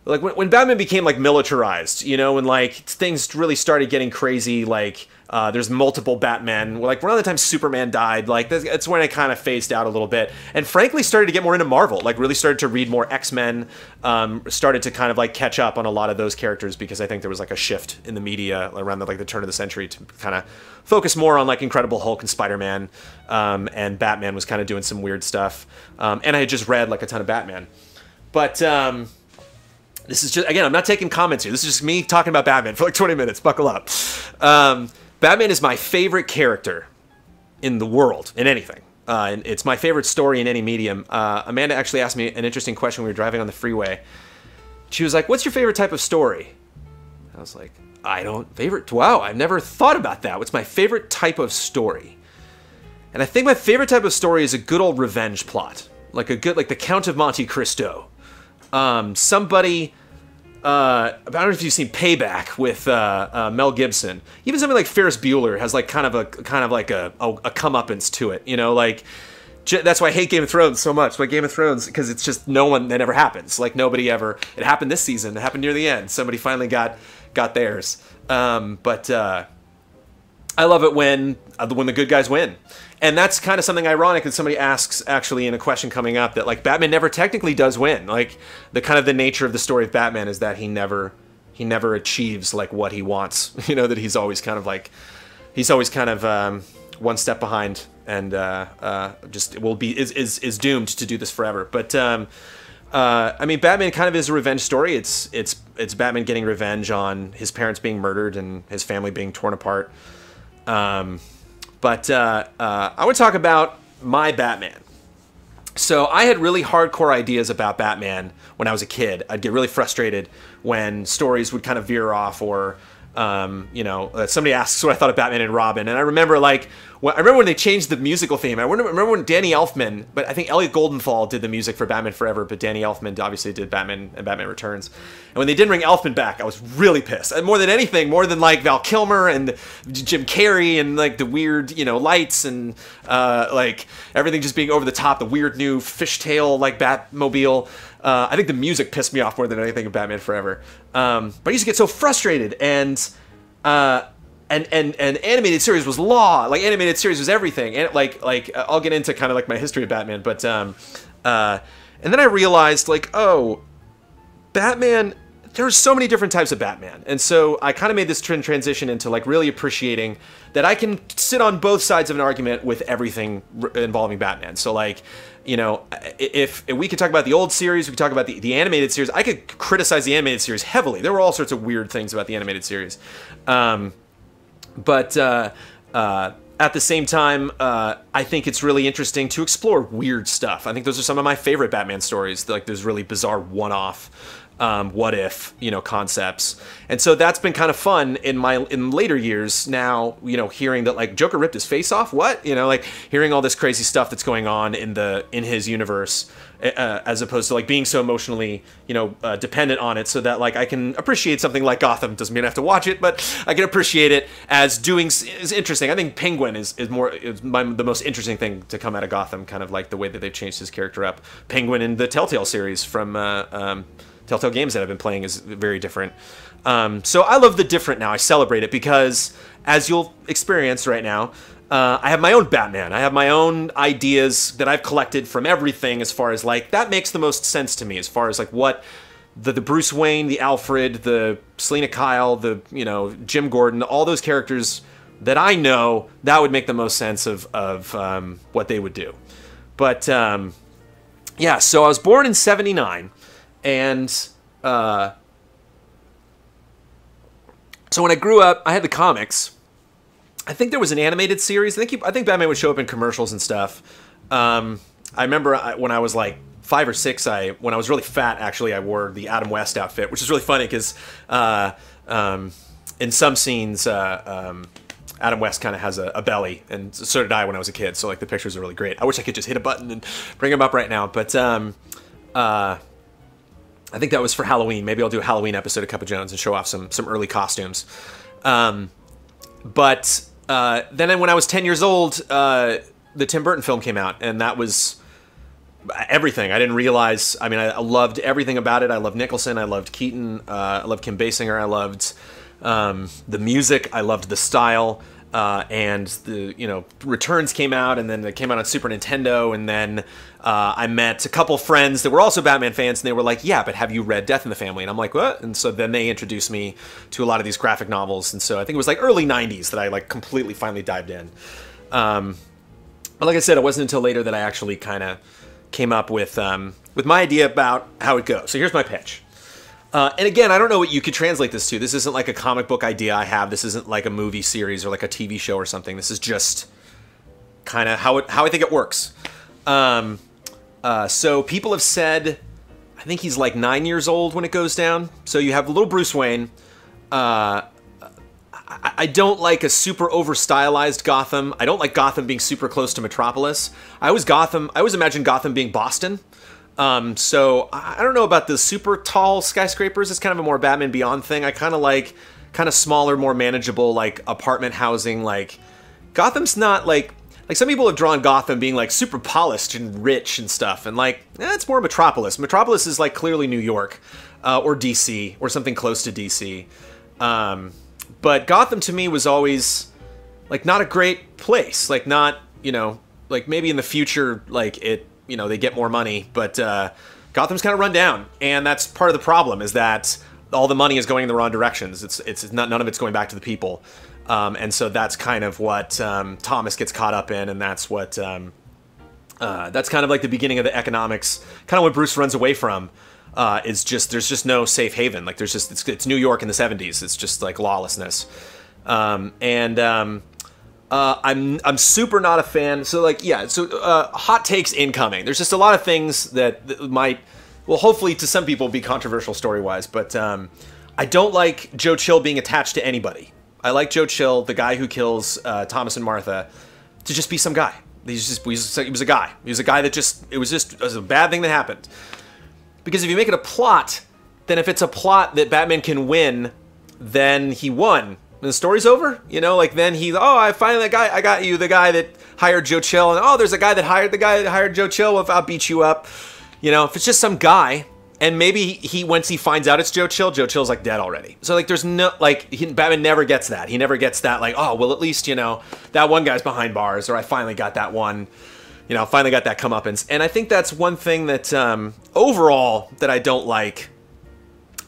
Like when Batman became like militarized, you know, and like things really started getting crazy, like there's multiple Batmen. Like around the time Superman died, like that's when I kind of phased out a little bit, and frankly started to get more into Marvel. Like really started to read more X-Men, started to kind of like catch up on a lot of those characters because I think there was like a shift in the media around the turn of the century to kind of focus more on like Incredible Hulk and Spider-Man, and Batman was kind of doing some weird stuff, and I had just read like a ton of Batman, but. This is just, again, I'm not taking comments here. This is just me talking about Batman for like 20 minutes. Buckle up. Batman is my favorite character in the world, in anything. And it's my favorite story in any medium. Amanda actually asked me an interesting question when we were driving on the freeway. She was like, what's your favorite type of story? I was like, wow, I've never thought about that. What's my favorite type of story? And I think my favorite type of story is a good old revenge plot. Like the Count of Monte Cristo. Somebody, I don't know if you've seen Payback with Mel Gibson. Even something like Ferris Bueller has like kind of a comeuppance to it, you know, like that's why I hate Game of Thrones so much. Like Game of Thrones, because it's just that never happens. Like nobody ever. It happened this season. It happened near the end. Somebody finally got theirs. But I love it when the good guys win. And that's kind of something ironic that somebody asks actually in a question coming up, that like Batman never technically does win. Like the nature of the story of Batman is that he never achieves like what he wants. You know, that he's always kind of one step behind and just is doomed to do this forever. But I mean, Batman kind of is a revenge story. It's Batman getting revenge on his parents being murdered and his family being torn apart. But I want to talk about my Batman. So I had really hardcore ideas about Batman when I was a kid. I'd get really frustrated when stories would kind of veer off, or somebody asks what I thought of Batman and Robin, and I remember I remember when they changed the musical theme. I remember when Danny Elfman, but I think Elliot Goldenthal did the music for Batman Forever, but Danny Elfman obviously did Batman and Batman Returns. And when they didn't bring Elfman back, I was really pissed. And more than anything, more than like Val Kilmer and Jim Carrey and like the weird, lights and like everything just being over the top, the weird new fishtail like Batmobile. I think the music pissed me off more than anything in Batman Forever. But I used to get so frustrated, and animated series was law. Like animated series was everything. And like I'll get into kind of like my history of Batman, but and then I realized like, oh, Batman, there's so many different types of Batman. And so I kind of made this transition into like really appreciating that I can sit on both sides of an argument with everything involving Batman. So like, if we could talk about the old series, we could talk about the animated series. I could criticize the animated series heavily. There were all sorts of weird things about the animated series. But at the same time, I think it's really interesting to explore weird stuff. I think those are some of my favorite Batman stories. Like there's really bizarre one-off, what if, concepts. And so that's been kind of fun in later years now, hearing that like Joker ripped his face off. What? Like hearing all this crazy stuff that's going on in his universe, as opposed to like being so emotionally, dependent on it, so that like I can appreciate something like Gotham. Doesn't mean I have to watch it, but I can appreciate it as is interesting. I think Penguin is the most interesting thing to come out of Gotham, kind of like the way that they've changed his character up. Penguin in the Telltale series from Telltale Games that I've been playing is very different. So I love the different now. I celebrate it because, as you'll experience right now, I have my own Batman. I have my own ideas that I've collected from everything as far as, like, that makes the most sense to me as far as, like, what the Bruce Wayne, the Alfred, the Selina Kyle, the, you know, Jim Gordon, all those characters that I know, that would make the most sense of what they would do. But, yeah, so I was born in 79, and so when I grew up, I had the comics. I think there was an animated series. I think Batman would show up in commercials and stuff. I remember when I was like 5 or 6, when I was really fat, actually, I wore the Adam West outfit, which is really funny because in some scenes, Adam West kind of has a belly, and so did I when I was a kid. So like the pictures are really great. I wish I could just hit a button and bring them up right now, but I think that was for Halloween. Maybe I'll do a Halloween episode of Cup of Jones and show off some early costumes. But then when I was 10 years old, the Tim Burton film came out, and that was everything. I didn't realize. I mean, I loved everything about it. I loved Nicholson. I loved Keaton. I loved Kim Basinger. I loved the music. I loved the style. And the, you know, Returns came out, and then it came out on Super Nintendo, and then I met a couple friends that were also Batman fans, and they were like, yeah, but have you read Death in the Family? And I'm like, what? And so then they introduced me to a lot of these graphic novels, and so I think it was like early 90s that I like completely finally dived in. But like I said, it wasn't until later that I actually kind of came up with my idea about how it goes. So here's my pitch. And again, I don't know what you could translate this to. This isn't like a comic book idea I have. This isn't like a movie series or like a TV show or something. This is just kind of how I think it works. So people have said, I think he's like 9 years old when it goes down. So you have little Bruce Wayne. I don't like a super over-stylized Gotham. I don't like Gotham being super close to Metropolis. I always imagine Gotham being Boston. So I don't know about the super tall skyscrapers. It's kind of a more Batman Beyond thing. I kind of like smaller, more manageable, like apartment housing. Like Gotham's not like some people have drawn Gotham being like super polished and rich and stuff. And like, it's more Metropolis. Metropolis is like clearly New York, or DC or something close to DC. But Gotham to me was always like not a great place. Like not, you know, like maybe in the future, like it, you know, they get more money, but Gotham's kind of run down, and that's part of the problem, is that all the money is going in the wrong directions. It's not, none of it's going back to the people, and so that's kind of what Thomas gets caught up in, and that's what that's kind of like the beginning of the economics, kind of what Bruce runs away from. Is just there's just no safe haven. Like there's just it's New York in the 70s. It's just like lawlessness, I'm super not a fan. So like, yeah, so hot takes incoming. There's just a lot of things that might, well, hopefully to some people be controversial story-wise, but I don't like Joe Chill being attached to anybody. I like Joe Chill, the guy who kills Thomas and Martha, to just be some guy. He was a guy. He was a guy that it was a bad thing that happened. Because if you make it a plot, then if it's a plot that Batman can win, then he won. And the story's over, you know, like then I got you, the guy that hired Joe Chill, and there's a guy that hired Joe Chill, well, I'll beat you up. You know, if it's just some guy, and maybe once he finds out it's Joe Chill's like dead already. So like there's no, like, Batman never gets that. He never gets that, like, oh, well, at least, you know, that one guy's behind bars, or I finally got that one, you know, finally got that comeuppance. And I think that's one thing that, overall, that I don't like,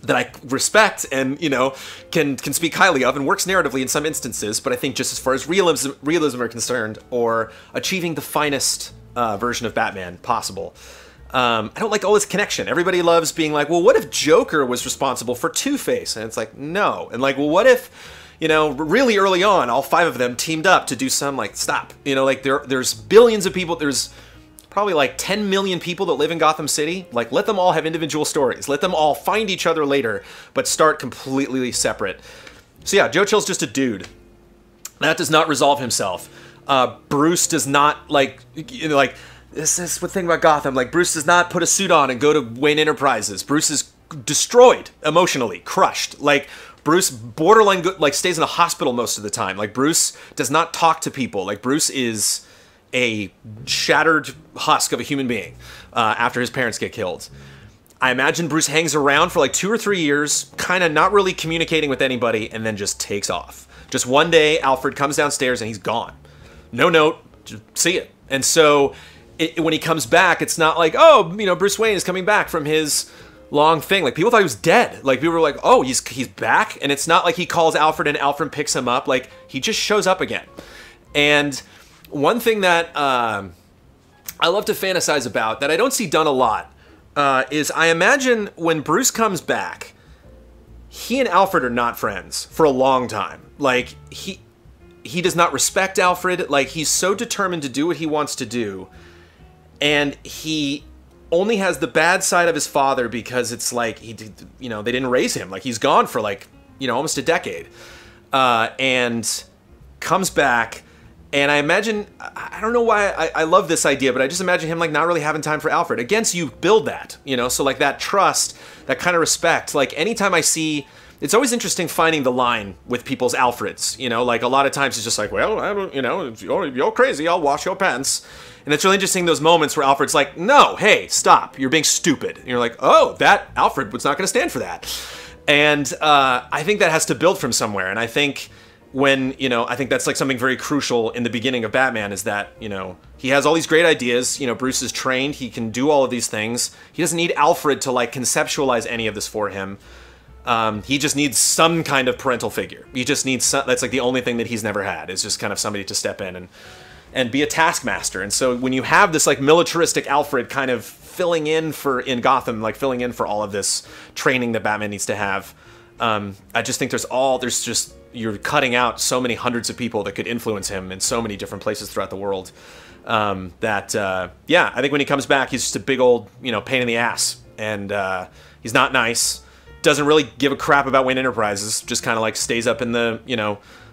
that I respect and, you know, can speak highly of and works narratively in some instances, but I think just as far as realism are concerned, or achieving the finest version of Batman possible, I don't like all this connection. Everybody loves being like, well, what if Joker was responsible for Two-Face? And it's like, no. And like, well, what if, you know, really early on, all 5 of them teamed up to do some, like, stop. You know, like, there's billions of people, there's probably like 10 million people that live in Gotham City. Like, let them all have individual stories. Let them all find each other later, but start completely separate. So yeah, Joe Chill's just a dude. That does not resolve himself. Bruce does not, like, you know, like, this is the thing about Gotham. Like, Bruce does not put a suit on and go to Wayne Enterprises. Bruce is destroyed emotionally, crushed. Like, Bruce borderline, like, stays in a hospital most of the time. Like, Bruce does not talk to people. Like, Bruce is a shattered husk of a human being after his parents get killed. I imagine Bruce hangs around for like 2 or 3 years, kind of not really communicating with anybody, and then just takes off. Just one day, Alfred comes downstairs and he's gone. no note, just see it. And so when he comes back, it's not like, oh, Bruce Wayne is coming back from his long thing. Like, people thought he was dead. Like, people were like, oh, he's back. And it's not like he calls Alfred and Alfred picks him up. Like, he just shows up again. And one thing that I love to fantasize about that I don't see done a lot is I imagine when Bruce comes back, he and Alfred are not friends for a long time. Like, he does not respect Alfred. Like, he's so determined to do what he wants to do. And he only has the bad side of his father because it's like, they didn't raise him. Like, he's gone for like, almost a decade. And comes back. And I imagine, I don't know why I love this idea, but I just imagine him like not really having time for Alfred. Again, so you build that, so like that trust, that kind of respect. Like, anytime I see, it's always interesting finding the line with people's Alfreds, like a lot of times it's just like, well, I don't, you're crazy, I'll wash your pants. And it's really interesting, those moments where Alfred's like, no, hey, stop, you're being stupid. And you're like, oh, that Alfred was not going to stand for that. And I think that has to build from somewhere. And I think I think that's like something very crucial in the beginning of Batman is that, he has all these great ideas, Bruce is trained, he can do all of these things. He doesn't need Alfred to like conceptualize any of this for him. He just needs some kind of parental figure. He just needs that's like the only thing that he's never had, is just kind of somebody to step in and be a taskmaster. And so when you have this like militaristic Alfred kind of filling in in Gotham, like filling in for all of this training that Batman needs to have, I just think you're cutting out so many hundreds of people that could influence him in so many different places throughout the world. I think when he comes back, he's just a big old, pain in the ass. And he's not nice. Doesn't really give a crap about Wayne Enterprises. Just kind of like stays up in the,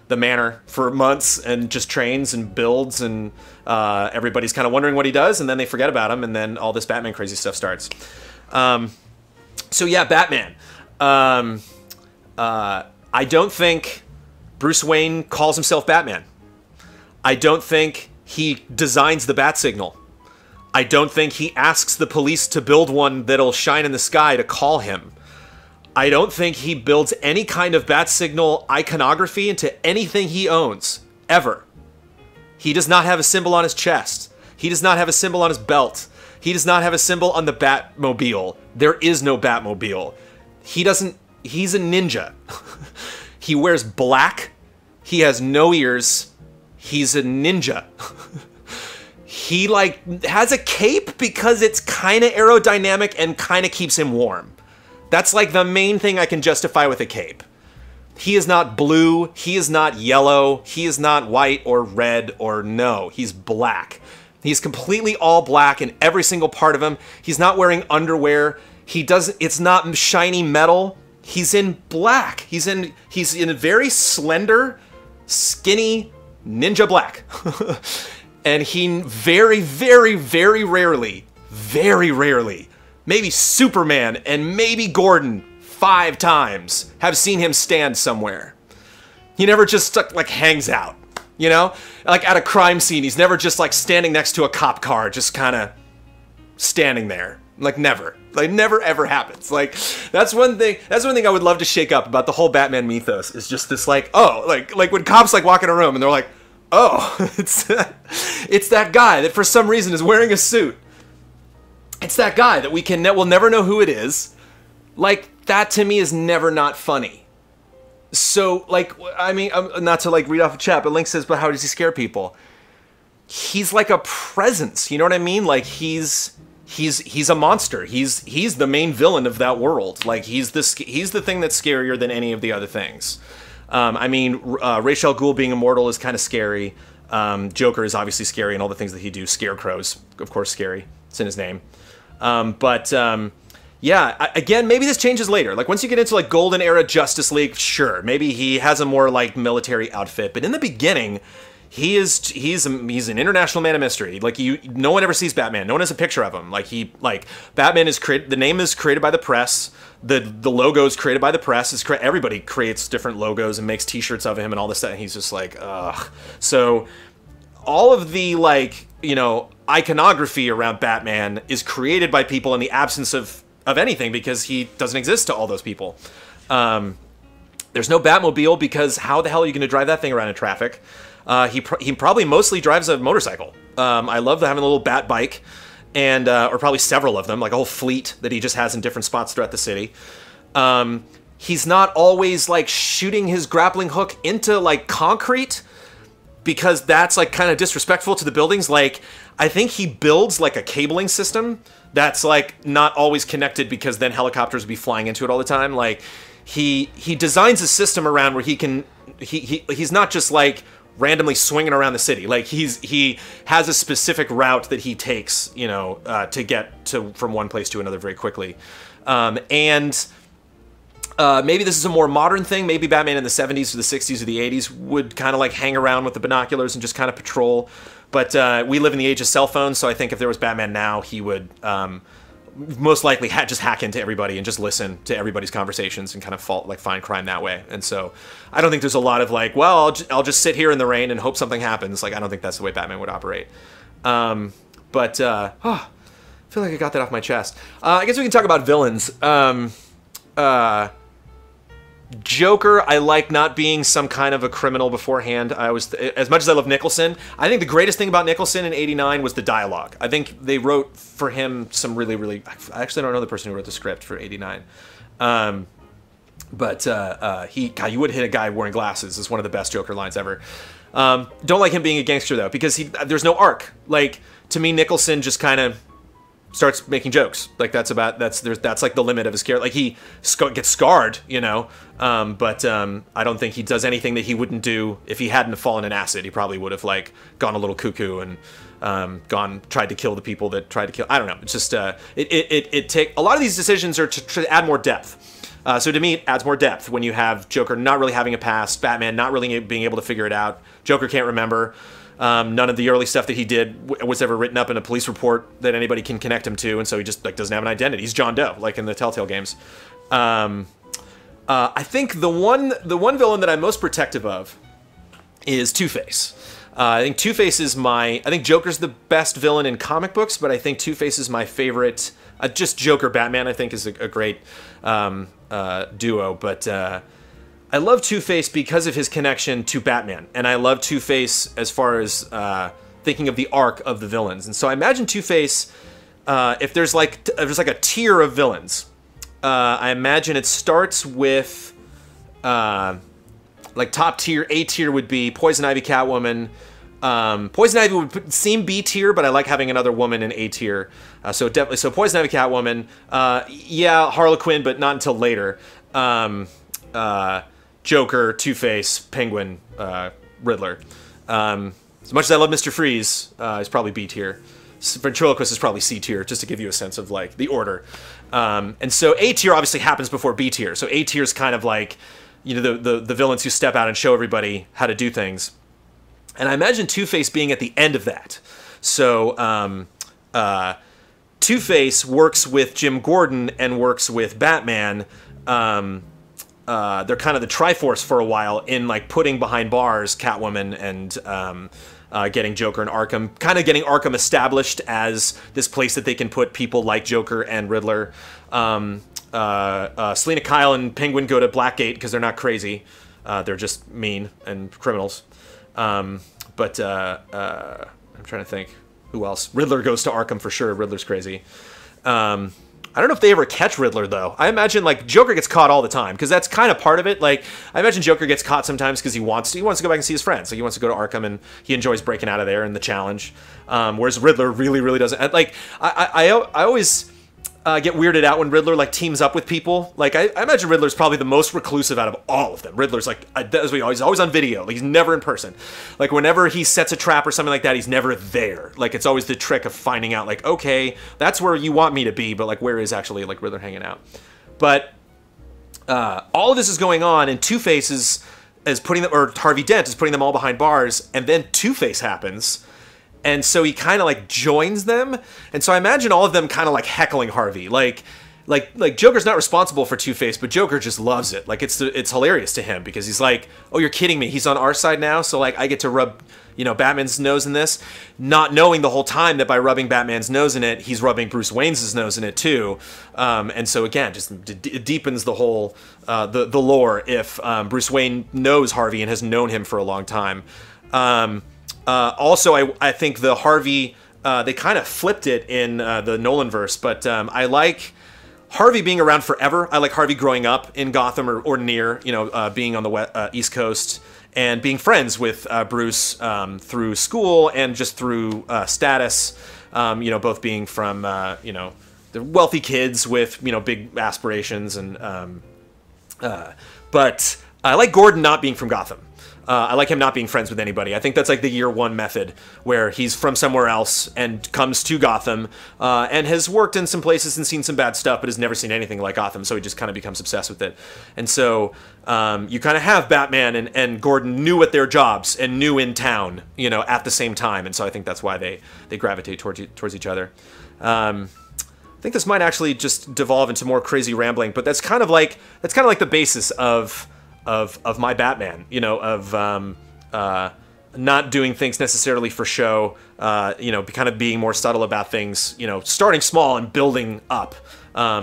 the manor for months and just trains and builds, and everybody's kind of wondering what he does, and then they forget about him, and then all this Batman crazy stuff starts. So yeah, Batman. I don't think Bruce Wayne calls himself Batman. I don't think he designs the bat signal. I don't think he asks the police to build one that'll shine in the sky to call him. I don't think he builds any kind of bat signal iconography into anything he owns, ever. He does not have a symbol on his chest. He does not have a symbol on his belt. He does not have a symbol on the Batmobile. There is no Batmobile. He's a ninja. He wears black. He has no ears. He's a ninja. He like has a cape because it's kind of aerodynamic and kind of keeps him warm. That's like the main thing I can justify with a cape. He is not blue. He is not yellow. He is not white or red or no. He's black. He's completely all black in every single part of him. He's not wearing underwear. It's not shiny metal. He's in black. He's in very slender, skinny ninja black. And he very, very, very rarely, maybe Superman and maybe Gordon 5 times have seen him stand somewhere. He never just like hangs out, like at a crime scene. He's never just like standing next to a cop car, just kind of standing there. Like never ever happens. Like that's one thing I would love to shake up about the whole Batman mythos, is just this like, oh, like when cops like walk in a room and they're like, oh, it's that guy that for some reason is wearing a suit. It's that guy that we'll never know who it is. Like, that to me is never not funny. So, like, I mean, not to like read off a chat, but Link says, but how does he scare people? He's like a presence, you know what I mean? Like, he's a monster. He's the main villain of that world. Like, he's the thing that's scarier than any of the other things. I mean, Ra's al Ghul being immortal is kind of scary. Joker is obviously scary, and all the things that he do. Scarecrow's, of course, scary. It's in his name. Yeah, again, maybe this changes later. Like, once you get into, like, Golden Era Justice League, sure, maybe he has a more, like, military outfit. But in the beginning, he's an international man of mystery. Like, no one ever sees Batman. No one has a picture of him. Batman is created. The name is created by the press. The logo is created by the press. Everybody creates different logos and makes T-shirts of him and all this stuff. And he's just like, ugh. So all of the, like, iconography around Batman is created by people in the absence of anything, because he doesn't exist to all those people. There's no Batmobile, because how the hell are you going to drive that thing around in traffic? He probably mostly drives a motorcycle. I love having a little bat bike, and or probably several of them, like a whole fleet that he just has in different spots throughout the city. He's not always like shooting his grappling hook into like concrete, because that's like kind of disrespectful to the buildings. Like, I think he builds like a cabling system that's like not always connected, because then helicopters would be flying into it all the time. Like, he designs a system around where he's not just like randomly swinging around the city. Like, he has a specific route that he takes, you know, to get from one place to another very quickly. Maybe this is a more modern thing. Maybe Batman in the 70s or the 60s or the 80s would kind of like hang around with the binoculars and just kind of patrol. But we live in the age of cell phones, so I think if there was Batman now, he would most likely just hack into everybody and just listen to everybody's conversations and kind of find crime that way. And so I don't think there's a lot of like, well, I'll just sit here in the rain and hope something happens. Like, I don't think that's the way Batman would operate. I feel like I got that off my chest. I guess we can talk about villains. Joker, I like not being some kind of a criminal beforehand. As much as I love Nicholson, I think the greatest thing about Nicholson in '89 was the dialogue. I think they wrote for him some really, really... I actually don't know the person who wrote the script for '89. God, you would hit a guy wearing glasses is one of the best Joker lines ever. Don't like him being a gangster, though, because there's no arc. Like, to me, Nicholson just kind of starts making jokes. Like, that's like the limit of his character. Like, he gets scarred, you know, but I don't think he does anything that he wouldn't do if he hadn't fallen in acid. He probably would have like gone a little cuckoo and tried to kill the people that tried to kill. I don't know. It's just a lot of these decisions are to add more depth. So to me, it adds more depth when you have Joker not really having a past, Batman not really being able to figure it out, Joker can't remember. None of the early stuff that he did was ever written up in a police report that anybody can connect him to, and so he just like doesn't have an identity. He's John Doe, like in the Telltale games. I think the one villain that I'm most protective of is Two-Face. I think Two-Face is I think Joker's the best villain in comic books, but I think Two-Face is my favorite. Just Joker Batman, I think, is a great duo, but I love Two-Face because of his connection to Batman, and I love Two-Face as far as thinking of the arc of the villains. And so I imagine Two-Face, if there's like a tier of villains, I imagine it starts with like top tier. A tier would be Poison Ivy, Catwoman. Poison Ivy would seem B tier, but I like having another woman in A tier. So Poison Ivy, Catwoman. Yeah, Harlequin, but not until later. Joker, Two-Face, Penguin, Riddler. As much as I love Mr. Freeze, he's probably B tier. Ventriloquist is probably C tier, just to give you a sense of like the order. And so A tier obviously happens before B tier. So A tier is kind of like, you know, the villains who step out and show everybody how to do things. And I imagine Two-Face being at the end of that. So Two-Face works with Jim Gordon and works with Batman. They're kind of the Triforce for a while in like putting behind bars Catwoman and getting Joker and Arkham, kind of getting Arkham established as this place that they can put people like Joker and Riddler. Selina Kyle and Penguin go to Blackgate because they're not crazy. They're just mean and criminals. I'm trying to think who else. Riddler goes to Arkham for sure. Riddler's crazy. I don't know if they ever catch Riddler, though. I imagine, like, Joker gets caught all the time, because that's kind of part of it. Like, I imagine Joker gets caught sometimes because he wants to go back and see his friends. Like, he wants to go to Arkham, and he enjoys breaking out of there and the challenge. Whereas Riddler really, really doesn't. Like, I always get weirded out when Riddler, like, teams up with people. Like, I imagine Riddler's probably the most reclusive out of all of them. Riddler's, like, he's always on video. Like, he's never in person. Like, whenever he sets a trap or something like that, he's never there. Like, it's always the trick of finding out, like, okay, that's where you want me to be, but, like, where is actually, like, Riddler hanging out? But all of this is going on, and Two-Face is putting them, or Harvey Dent is putting them all behind bars, and then Two-Face happens. And so he kind of like joins them. And so I imagine all of them kind of like heckling Harvey. Like Joker's not responsible for Two-Face, but Joker just loves it. Like it's hilarious to him because he's like, oh, you're kidding me. He's on our side now. So like I get to rub, you know, Batman's nose in this, not knowing the whole time that by rubbing Batman's nose in it, he's rubbing Bruce Wayne's nose in it too. And so again, just it deepens the whole, the lore if Bruce Wayne knows Harvey and has known him for a long time. Also, I think the Harvey, they kind of flipped it in the Nolanverse, but I like Harvey being around forever. I like Harvey growing up in Gotham or near, being on the East Coast and being friends with Bruce through school and just through status, both being from, the wealthy kids with, big aspirations. But I like Gordon not being from Gotham. I like him not being friends with anybody. I think that's like the year one method, where he's from somewhere else and comes to Gotham and has worked in some places and seen some bad stuff, but has never seen anything like Gotham, so he just kind of becomes obsessed with it. And so you kind of have Batman and Gordon new at their jobs and new in town, at the same time. And so I think that's why they gravitate towards each other. I think this might actually just devolve into more crazy rambling, but that's kind of like the basis of my Batman, not doing things necessarily for show, kind of being more subtle about things, starting small and building up,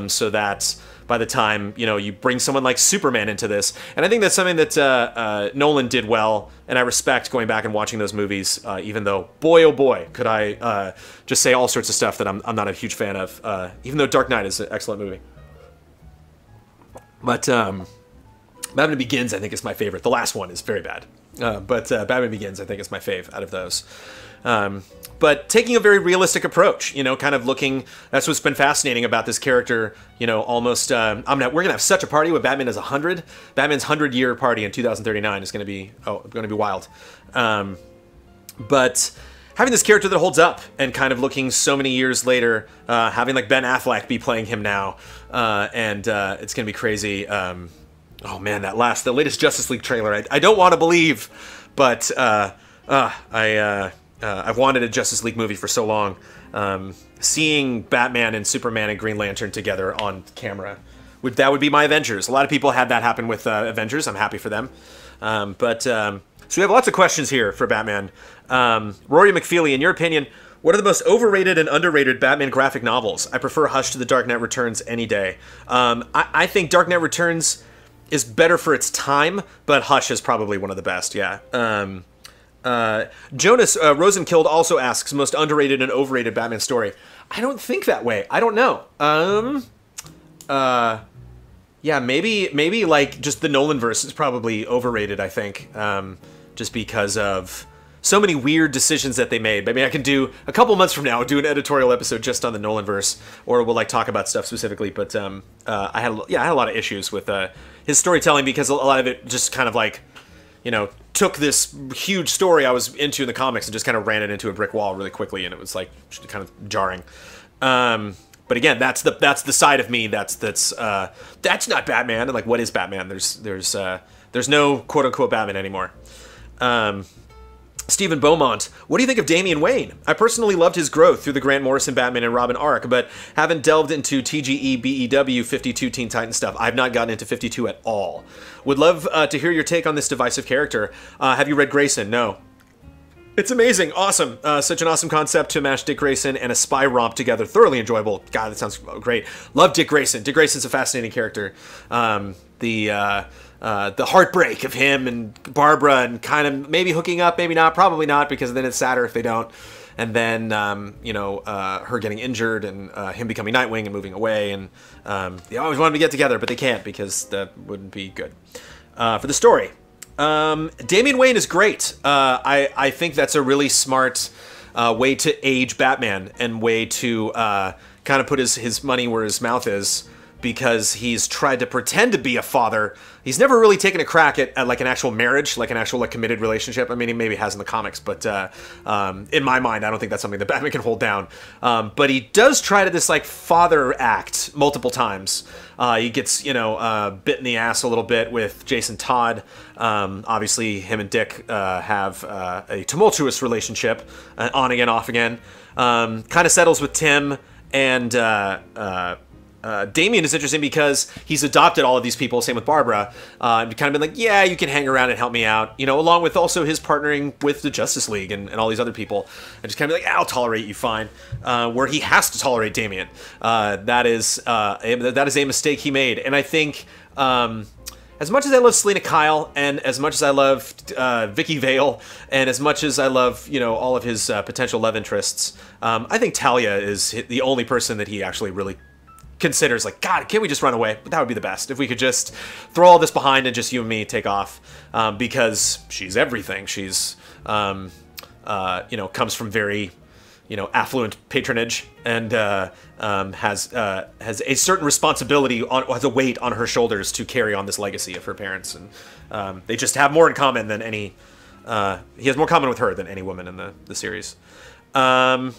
so that by the time, you bring someone like Superman into this. And I think that's something that Nolan did well, and I respect going back and watching those movies, even though, boy, oh boy, could I just say all sorts of stuff that I'm not a huge fan of, even though Dark Knight is an excellent movie. But Batman Begins, I think, is my favorite. The last one is very bad. But Batman Begins, I think, is my fave out of those. But taking a very realistic approach, kind of looking... That's what's been fascinating about this character, almost... we're going to have such a party when Batman is 100. Batman's 100-year party in 2039 is going to be wild. But having this character that holds up and kind of looking so many years later, having like Ben Affleck be playing him now, and it's going to be crazy. Oh man, the latest Justice League trailer. I don't want to believe, but I've wanted a Justice League movie for so long. Seeing Batman and Superman and Green Lantern together on camera, that would be my Avengers. A lot of people had that happen with Avengers. I'm happy for them. So we have lots of questions here for Batman. Rory McFeely, in your opinion, what are the most overrated and underrated Batman graphic novels? I prefer Hush to The Dark Knight Returns any day. I think Dark Knight Returns is better for its time, but Hush is probably one of the best, yeah. Jonas Rosenkilled also asks, most underrated and overrated Batman story. I don't think that way. I don't know. Yeah, maybe like just the Nolanverse is probably overrated, I think, just because of so many weird decisions that they made. Maybe I can do, a couple months from now, do an editorial episode just on the Nolanverse, or we'll like talk about stuff specifically, but I had a lot of issues with his storytelling, because a lot of it just kind of like, took this huge story I was into in the comics and just kind of ran it into a brick wall really quickly, and it was like kind of jarring. But again, that's the side of me that's not Batman, and like, what is Batman? There's no quote unquote Batman anymore. Stephen Beaumont, what do you think of Damian Wayne? I personally loved his growth through the Grant Morrison Batman and Robin arc, but haven't delved into TGE, BEW, 52 Teen Titans stuff. I've not gotten into 52 at all. Would love to hear your take on this divisive character. Have you read Grayson? No. It's amazing. Awesome. Such an awesome concept to mash Dick Grayson and a spy romp together. Thoroughly enjoyable. God, that sounds great. Love Dick Grayson. Dick Grayson's a fascinating character. The heartbreak of him and Barbara, and kind of maybe hooking up, maybe not, probably not, because then it's sadder if they don't. And then, her getting injured and him becoming Nightwing and moving away. And they always wanted to get together, but they can't, because that wouldn't be good for the story. Damian Wayne is great. I think that's a really smart way to age Batman, and way to kind of put his money where his mouth is, because he's tried to pretend to be a father. He's never really taken a crack at like an actual marriage, like an actual like committed relationship. I mean, he maybe has in the comics, but in my mind, I don't think that's something that Batman can hold down. But he does try to this like father act multiple times. He gets, bit in the ass a little bit with Jason Todd. Obviously, him and Dick have a tumultuous relationship, on again, off again. Kind of settles with Tim, and Damian is interesting because he's adopted all of these people, same with Barbara, and kind of been like, yeah, you can hang around and help me out, along with also his partnering with the Justice League and all these other people, and just kind of be like, I'll tolerate you, fine, where he has to tolerate Damian. That is a mistake he made, and I think as much as I love Selena Kyle, and as much as I love Vicky Vale, and as much as I love, you know, all of his potential love interests, I think Talia is the only person that he actually really considers, like, God, can't we just run away? But that would be the best if we could just throw all this behind and just you and me take off, because she's everything. She's you know, comes from very, you know, affluent patronage, and has a certain responsibility, has a weight on her shoulders to carry on this legacy of her parents, and they just have more in common than any. He has more common with her than any woman in the series. What's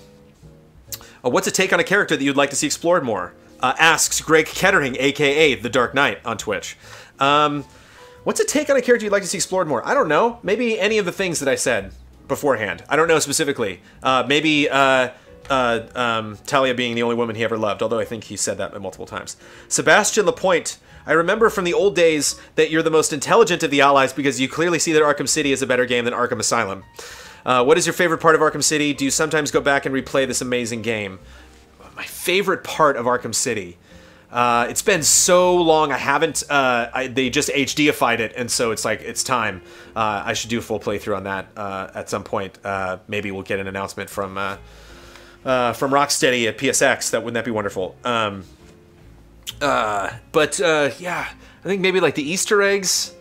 a take on a character that you'd like to see explored more? Asks Greg Kettering, aka The Dark Knight, on Twitch. What's a take on a character you'd like to see explored more? I don't know. Maybe any of the things that I said beforehand. I don't know specifically. Maybe Talia being the only woman he ever loved, although I think he said that multiple times. Sebastian Lapointe. I remember from the old days that you're the most intelligent of the allies because you clearly see that Arkham City is a better game than Arkham Asylum. What is your favorite part of Arkham City? Do you sometimes go back and replay this amazing game? My favorite part of Arkham City. It's been so long. I haven't. They just HDified it, and so it's like it's time. I should do a full playthrough on that at some point. Maybe we'll get an announcement from Rocksteady at PSX. Wouldn't that be wonderful? Yeah, I think maybe like the Easter eggs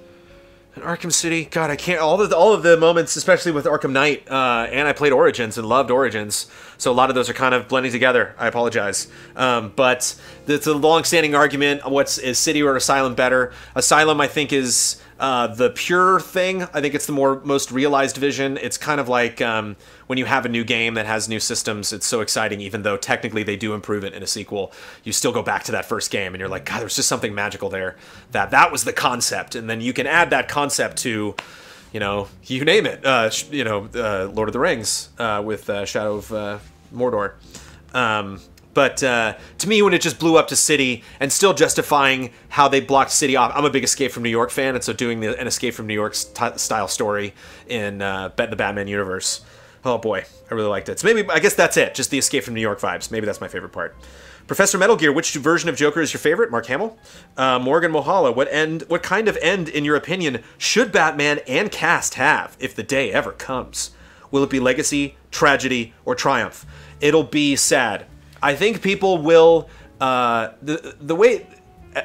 in Arkham City. God, I can't. All of the moments, especially with Arkham Knight, and I played Origins and loved Origins, so a lot of those are kind of blending together. I apologize, but it's a long-standing argument. Is City or Asylum better? Asylum, I think, is the pure thing. I think it's the most realized vision. It's kind of like when you have a new game that has new systems, it's so exciting, even though technically they do improve it in a sequel. You still go back to that first game and you're like, God, there's just something magical there. That was the concept. And then you can add that concept to, you know, you name it, Lord of the Rings with Shadow of Mordor. But to me, when it just blew up to City and still justifying how they blocked City off, I'm a big Escape from New York fan, and so doing an Escape from New York style story in the Batman universe, oh boy, I really liked it. So maybe, I guess that's it, just the Escape from New York vibes. Maybe that's my favorite part. Professor Metal Gear, which version of Joker is your favorite? Mark Hamill. Morgan Mohala, what kind of end, in your opinion, should Batman and cast have if the day ever comes? Will it be legacy, tragedy, or triumph? It'll be sad. I think people will, the way,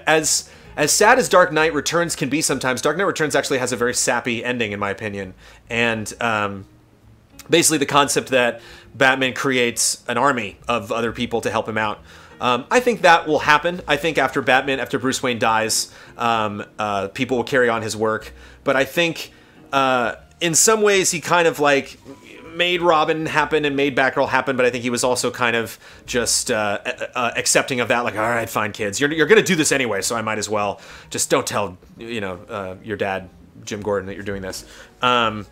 as sad as Dark Knight Returns can be sometimes, Dark Knight Returns actually has a very sappy ending, in my opinion. And basically the concept that Batman creates an army of other people to help him out. I think that will happen. I think after Bruce Wayne dies, people will carry on his work. But I think in some ways he kind of like made Robin happen and made Batgirl happen, but I think he was also kind of just accepting of that, like, all right, fine, kids, you're going to do this anyway, so I might as well. Just don't tell, your dad, Jim Gordon, that you're doing this. Batman's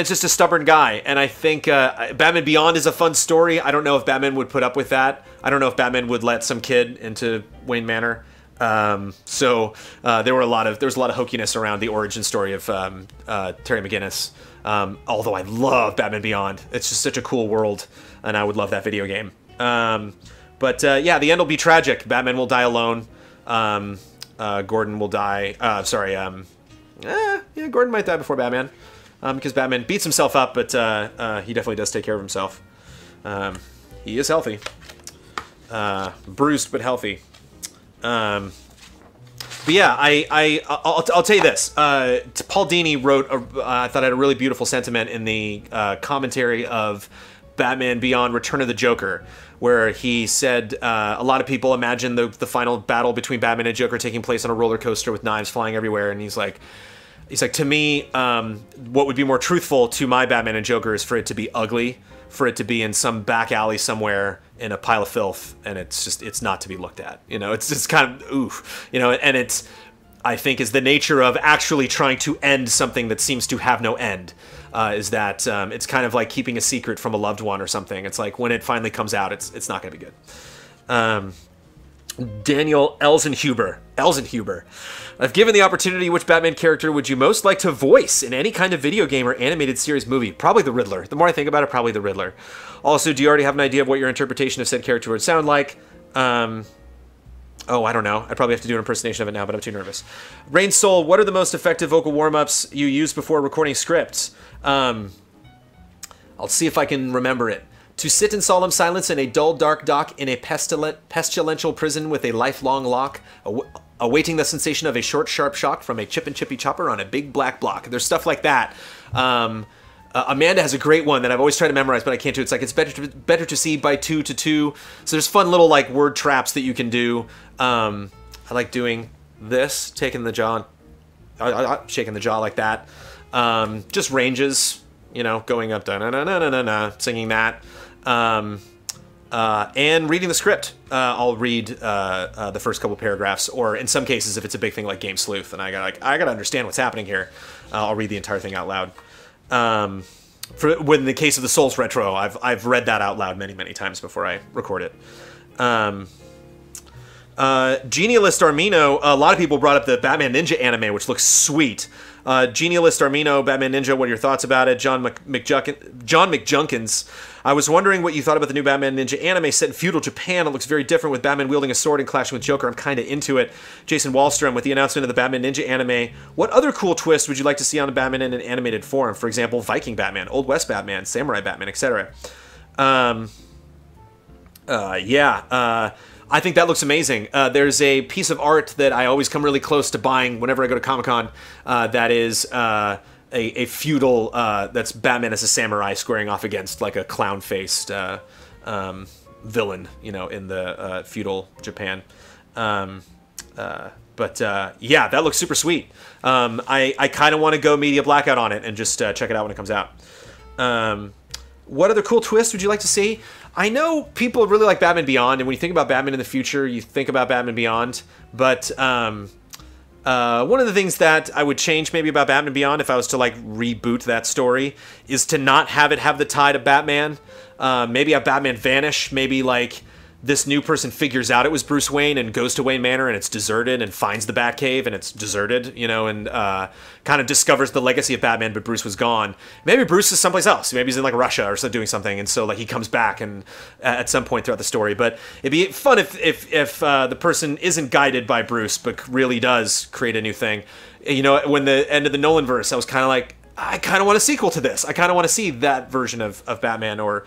just a stubborn guy, and I think Batman Beyond is a fun story. I don't know if Batman would put up with that. I don't know if Batman would let some kid into Wayne Manor. There was a lot of hokiness around the origin story of Terry McGinnis. Although I love Batman Beyond, it's just such a cool world, and I would love that video game. Yeah, the end will be tragic. Batman will die alone. Gordon will die. Gordon might die before Batman, because Batman beats himself up, but he definitely does take care of himself. He is healthy, bruised but healthy. But yeah, I'll tell you this. Paul Dini wrote, I thought had a really beautiful sentiment in the commentary of Batman Beyond Return of the Joker, where he said a lot of people imagine the final battle between Batman and Joker taking place on a roller coaster with knives flying everywhere, and he's like, to me, what would be more truthful to my Batman and Joker is for it to be ugly, for it to be in some back alley somewhere in a pile of filth, and it's not to be looked at. It's just kind of, oof. And it's, I think, is the nature of actually trying to end something that seems to have no end, is that it's kind of like keeping a secret from a loved one or something. It's like when it finally comes out, it's not going to be good. Daniel Elsenhuber. If given the opportunity, which Batman character would you most like to voice in any kind of video game or animated series movie? Probably the Riddler. The more I think about it, probably the Riddler. Also, do you already have an idea of what your interpretation of said character would sound like? Oh, I don't know. I'd probably have to do an impersonation of it now, but I'm too nervous. Rain Soul, what are the most effective vocal warm-ups you use before recording scripts? I'll see if I can remember it. To sit in solemn silence in a dull, dark dock in a pestilential prison with a lifelong lock, awaiting the sensation of a short, sharp shock from a chip and chippy chopper on a big black block. There's stuff like that. Amanda has a great one that I've always tried to memorize, but I can't do. It's like, it's better to see by 2 to 2. So there's fun little like word traps that you can do. I like doing this, taking the jaw, shaking the jaw like that. Just ranges, you know, going up, da-na-na-na-na-na, singing that. And reading the script. I'll read the first couple paragraphs, or in some cases, if it's a big thing like Game Sleuth, and I gotta understand what's happening here, I'll read the entire thing out loud. When in the case of the Souls Retro, I've read that out loud many times before I record it. Genialist Armino, a lot of people brought up the Batman Ninja anime, which looks sweet. Genialist Armino, Batman Ninja, what are your thoughts about it? John McJunkins, I was wondering what you thought about the new Batman Ninja anime set in feudal Japan. It looks very different with Batman wielding a sword and clashing with Joker. I'm kind of into it. Jason Wallstrom, with the announcement of the Batman Ninja anime, what other cool twists would you like to see on a Batman in an animated form? For example, Viking Batman, Old West Batman, Samurai Batman, etc. I think that looks amazing. There's a piece of art that I always come really close to buying whenever I go to Comic-Con that is a feudal, that's Batman as a samurai squaring off against like a clown-faced villain, you know, in the feudal Japan. Yeah, that looks super sweet. I kind of want to go media blackout on it and just check it out when it comes out. What other cool twists would you like to see? I know people really like Batman Beyond, and when you think about Batman in the future, you think about Batman Beyond. But one of the things that I would change maybe about Batman Beyond if I was to like reboot that story is to not have it have the tie to Batman. Maybe have Batman vanish. Maybe like this new person figures out it was Bruce Wayne and goes to Wayne Manor and it's deserted, and finds the Batcave and it's deserted, you know, and kind of discovers the legacy of Batman, but Bruce was gone. Maybe Bruce is someplace else. Maybe he's in like Russia or so doing something, and so like he comes back and at some point throughout the story. But it'd be fun if the person isn't guided by Bruce, but really does create a new thing. You know, when the end of the Nolanverse, I was kind of like, I kind of want a sequel to this. I kind of want to see that version of Batman, or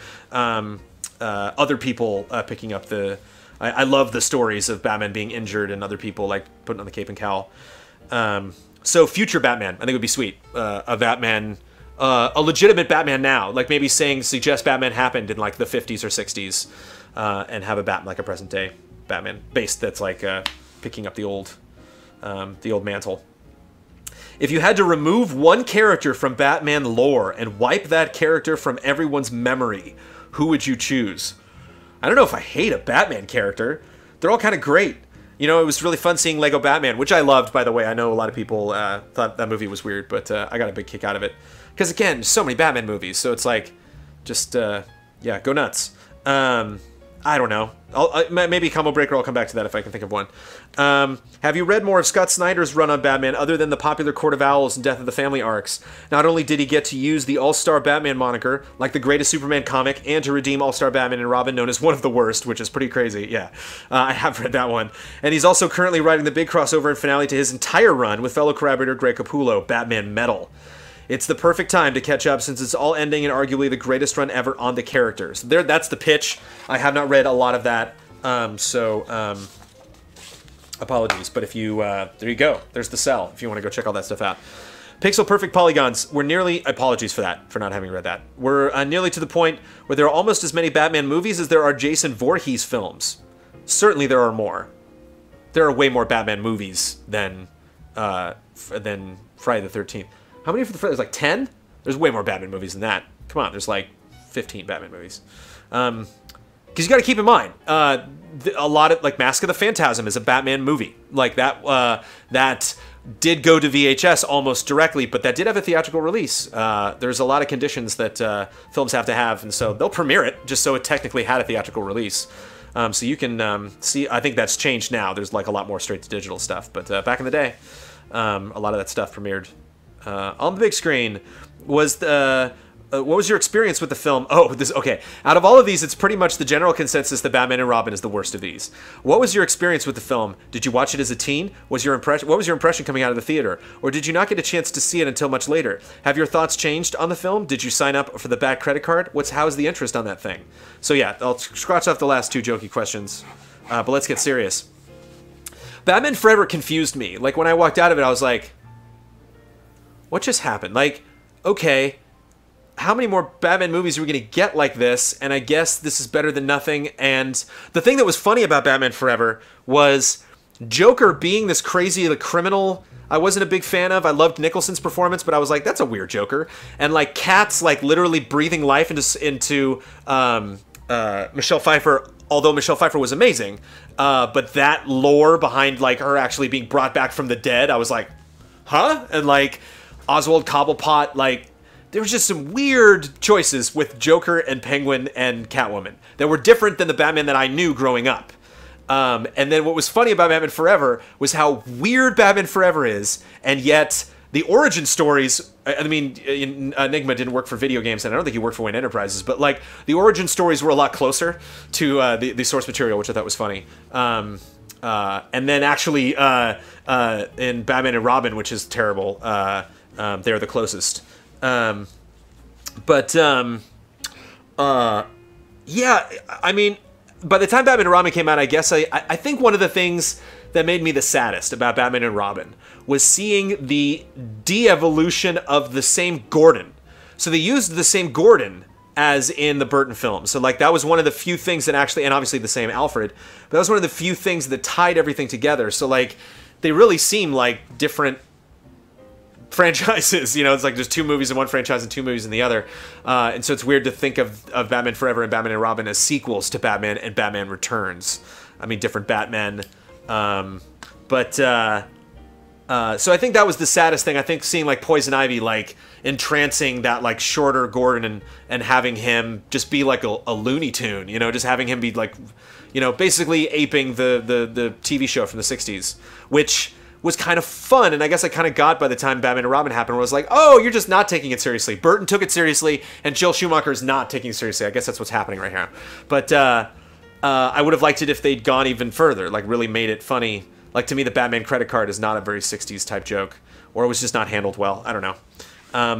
other people picking up the... I love the stories of Batman being injured and other people like putting on the cape and cowl. So future Batman, I think would be sweet. A Batman, a legitimate Batman now, like maybe suggest Batman happened in like the 50s or 60s, and have a Batman, like a present day Batman based that's like picking up the old mantle. If you had to remove one character from Batman lore and wipe that character from everyone's memory, who would you choose? I don't know if I hate a Batman character. They're all kind of great. You know, it was really fun seeing Lego Batman, which I loved, by the way. I know a lot of people thought that movie was weird, but I got a big kick out of it. Because, again, so many Batman movies, so it's like, just, yeah, go nuts. I don't know. Maybe Combo Breaker, I'll come back to that if I can think of one. Have you read more of Scott Snyder's run on Batman other than the popular Court of Owls and Death of the Family arcs? Not only did he get to use the All-Star Batman moniker, like the greatest Superman comic, and to redeem All-Star Batman and Robin, known as one of the worst, which is pretty crazy, yeah. I have read that one. And he's also currently writing the big crossover and finale to his entire run with fellow collaborator Greg Capullo, Batman Metal. It's the perfect time to catch up since it's all ending in arguably the greatest run ever on the characters. That's the pitch. I have not read a lot of that, apologies. But if you, there you go. There's the sell if you want to go check all that stuff out. Pixel Perfect Polygons. We're nearly, apologies for that, for not having read that. We're nearly to the point where there are almost as many Batman movies as there are Jason Voorhees films. Certainly there are more. There are way more Batman movies than Friday the 13th. How many for the There's like 10? There's way more Batman movies than that. Come on, there's like 15 Batman movies. Because you got to keep in mind, a lot of, like, Mask of the Phantasm is a Batman movie. Like, that did go to VHS almost directly, but that did have a theatrical release. There's a lot of conditions that films have to have, and so they'll premiere it just so it technically had a theatrical release. So you can see, I think that's changed now. There's like a lot more straight-to-digital stuff, but back in the day, a lot of that stuff premiered on the big screen. Was the what was your experience with the film? Oh, this okay. Out of all of these, it's pretty much the general consensus that Batman and Robin is the worst of these. What was your experience with the film? Did you watch it as a teen? What was your impression coming out of the theater? Or did you not get a chance to see it until much later? Have your thoughts changed on the film? Did you sign up for the Bat credit card? How's the interest on that thing? So yeah, I'll scratch off the last two jokey questions, but let's get serious. Batman Forever confused me. Like, when I walked out of it, I was like, what just happened? Like, okay, how many more Batman movies are we going to get like this? And I guess this is better than nothing. And the thing that was funny about Batman Forever was Joker being this crazy criminal I wasn't a big fan of. I loved Nicholson's performance, but I was like, that's a weird Joker. And like Katz, like literally breathing life into Michelle Pfeiffer, although Michelle Pfeiffer was amazing. But that lore behind like her actually being brought back from the dead, I was like, huh? And like Oswald Cobblepot, like, there was just some weird choices with Joker and Penguin and Catwoman that were different than the Batman that I knew growing up. And then what was funny about Batman Forever was how weird Batman Forever is, and yet the origin stories, I mean, Enigma didn't work for video games, and I don't think he worked for Wayne Enterprises, but like the origin stories were a lot closer to the source material, which I thought was funny. And then actually in Batman and Robin, which is terrible, they're the closest. Yeah, I mean, by the time Batman and Robin came out, I guess I think one of the things that made me the saddest about Batman and Robin was seeing the de-evolution of the same Gordon. So they used the same Gordon as in the Burton film. So like that was one of the few things that actually, and obviously the same Alfred, but that was one of the few things that tied everything together. So like they really seem like different franchises, you know, it's like there's two movies in one franchise and two movies in the other, and so it's weird to think of Batman Forever and Batman and Robin as sequels to Batman and Batman Returns. I mean, different Batmen, so I think that was the saddest thing. I think seeing like Poison Ivy like entrancing that like shorter Gordon and having him just be like a Looney Tune, you know, just having him be like, you know, basically aping the TV show from the 60s, which was kind of fun, and I guess I kind of got by the time Batman and Robin happened, where I was like, oh, you're just not taking it seriously. Burton took it seriously, and Joel Schumacher's not taking it seriously. I guess that's what's happening right now. But I would have liked it if they'd gone even further, like really made it funny. Like, to me, the Batman credit card is not a very 60s type joke, or it was just not handled well. I don't know.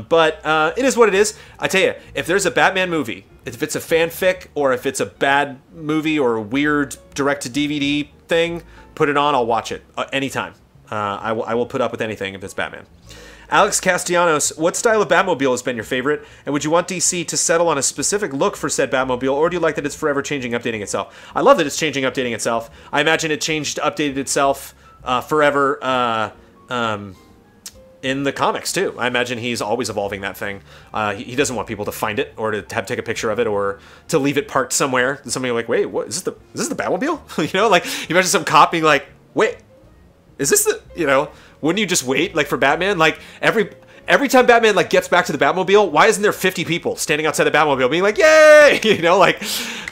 But it is what it is. I tell you, if there's a Batman movie, if it's a fanfic, or if it's a bad movie or a weird direct-to-DVD thing, put it on, I'll watch it anytime. I will put up with anything if it's Batman. Alex Castellanos, what style of Batmobile has been your favorite? And would you want DC to settle on a specific look for said Batmobile, or do you like that it's forever changing, updating itself? I love that it's changing, updating itself. I imagine it changed, updated itself forever in the comics, too. I imagine he's always evolving that thing. He doesn't want people to find it, or to take a picture of it, or to leave it parked somewhere. And somebody like, wait, what, is this the Batmobile? You know, like, you imagine some cop being like, wait, is this the, you know, wouldn't you just wait, like, for Batman? Like, every time Batman, like, gets back to the Batmobile, why isn't there 50 people standing outside the Batmobile being like, yay! You know, like,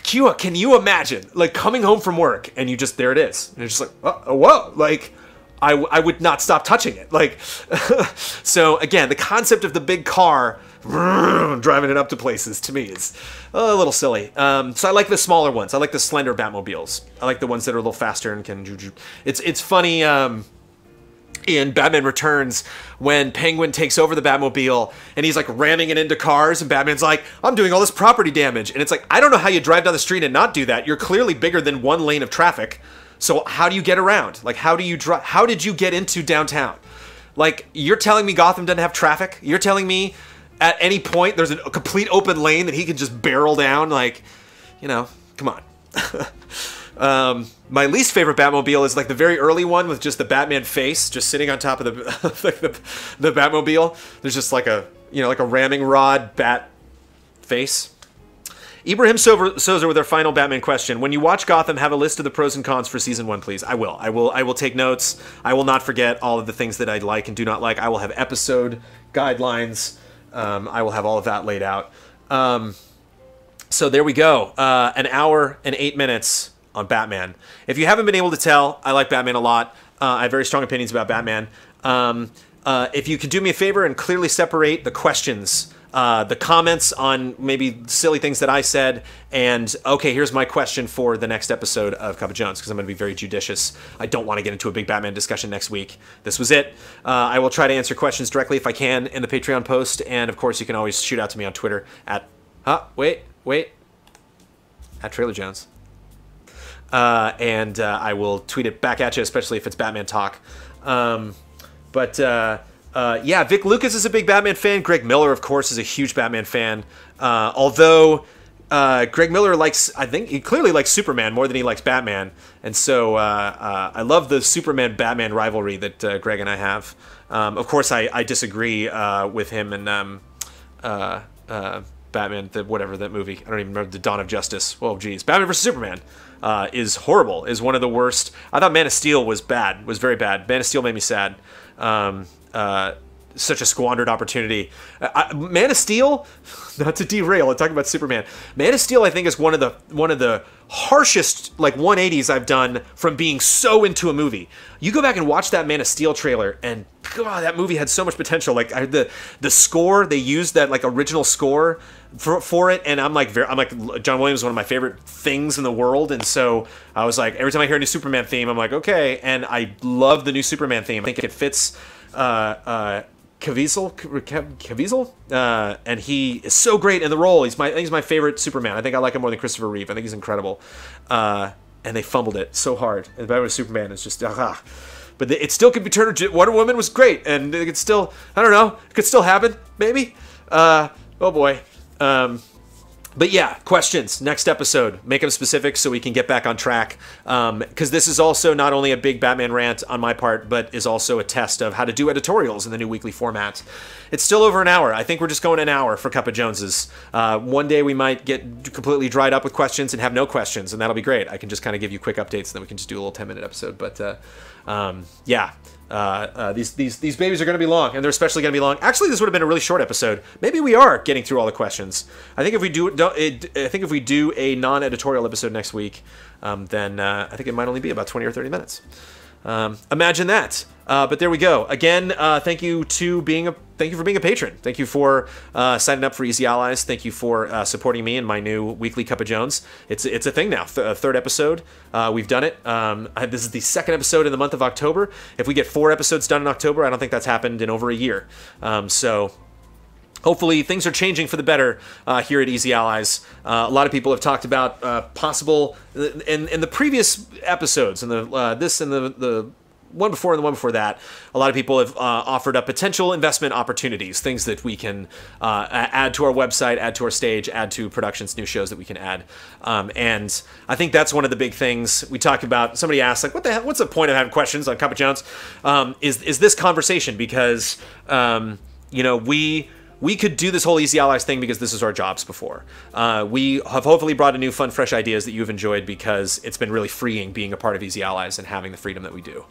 can you imagine, like, coming home from work, and you just, there it is. And it's just like, oh, whoa, like, I would not stop touching it. Like, so, again, the concept of the big car driving it up to places, to me, is a little silly. So I like the smaller ones. I like the slender Batmobiles. I like the ones that are a little faster and can... It's funny, in Batman Returns, when Penguin takes over the Batmobile, and he's, like, ramming it into cars, and Batman's like, I'm doing all this property damage. And it's like, I don't know how you drive down the street and not do that. You're clearly bigger than one lane of traffic. So how do you get around? Like, how do you drive? How did you get into downtown? Like, you're telling me Gotham doesn't have traffic? You're telling me at any point there's a complete open lane that he can just barrel down? Like, you know, come on. My least favorite Batmobile is like the very early one with just the Batman face just sitting on top of the Batmobile. There's just like a, you know, like a ramming rod bat face. Ibrahim Sozer with our final Batman question. When you watch Gotham, have a list of the pros and cons for season 1, please. I will. I will take notes. I will not forget all of the things that I like and do not like. I will have episode guidelines. I will have all of that laid out. So there we go. An hour and 8 minutes on Batman. If you haven't been able to tell, I like Batman a lot. I have very strong opinions about Batman. If you could do me a favor and clearly separate the questions the comments on maybe silly things that I said, and okay, here's my question for the next episode of Cup of Jones, because I'm going to be very judicious. I don't want to get into a big Batman discussion next week. This was it. I will try to answer questions directly if I can in the Patreon post, and of course you can always shoot out to me on Twitter at at Trailer Jones. And I will tweet it back at you, especially if it's Batman talk. Yeah, Vic Lucas is a big Batman fan. Greg Miller, of course, is a huge Batman fan. Although Greg Miller I think he clearly likes Superman more than he likes Batman. And so I love the Superman-Batman rivalry that Greg and I have. Of course, I disagree with him and Batman, whatever that movie. I don't even remember, the Dawn of Justice. Oh, geez. Batman vs. Superman is horrible, is one of the worst. I thought Man of Steel was bad, was very bad. Man of Steel made me sad. Such a squandered opportunity. Man of Steel, not to derail, I'm talking about Superman. Man of Steel, I think, is one of the harshest 180s I've done from being so into a movie. You go back and watch that Man of Steel trailer, and God, that movie had so much potential. Like the score, they used that original score for it, and I'm like John Williams is one of my favorite things in the world, and so I was like, every time I hear a new Superman theme, I'm like, okay, and I love the new Superman theme. I think it fits Caviezel, and he is so great in the role. I think he's my favorite Superman. I think I like him more than Christopher Reeve. I think he's incredible. And they fumbled it so hard. And Batman vs. Superman is just but it still could be turned. Wonder Woman was great, and it could still, I don't know, it could still happen, maybe. Oh boy. But yeah, questions, next episode. Make them specific so we can get back on track. Because this is also not only a big Batman rant on my part, but is also a test of how to do editorials in the new weekly format. It's still over an hour. I think we're just going an hour for Cup of Joneses. One day we might get completely dried up with questions and have no questions, and that'll be great. I can just kind of give you quick updates, and then we can just do a little 10-minute episode. But yeah. These babies are going to be long, and they're especially going to be long. Actually, this would have been a really short episode. Maybe we are getting through all the questions. I think if we do a non-editorial episode next week, then I think it might only be about 20 or 30 minutes. Imagine that. But there we go. Again, thank you for being a patron. Thank you for signing up for Easy Allies. Thank you for supporting me in my new weekly Cup of Jones. It's a thing now. Third episode. We've done it. This is the second episode in the month of October. If we get 4 episodes done in October, I don't think that's happened in over a year. So hopefully things are changing for the better here at Easy Allies. A lot of people have talked about possible in the previous episodes, and the one before and the one before that, a lot of people have offered up potential investment opportunities, things that we can add to our website, add to our stage, add to productions, new shows that we can add. And I think that's one of the big things we talk about. Somebody asked, like, what the hell, what's the point of having questions on Cup of Jones? Is this conversation, because we could do this whole Easy Allies thing because this is our jobs before. We have hopefully brought a new fun, fresh ideas that you've enjoyed, because it's been really freeing being a part of Easy Allies and having the freedom that we do.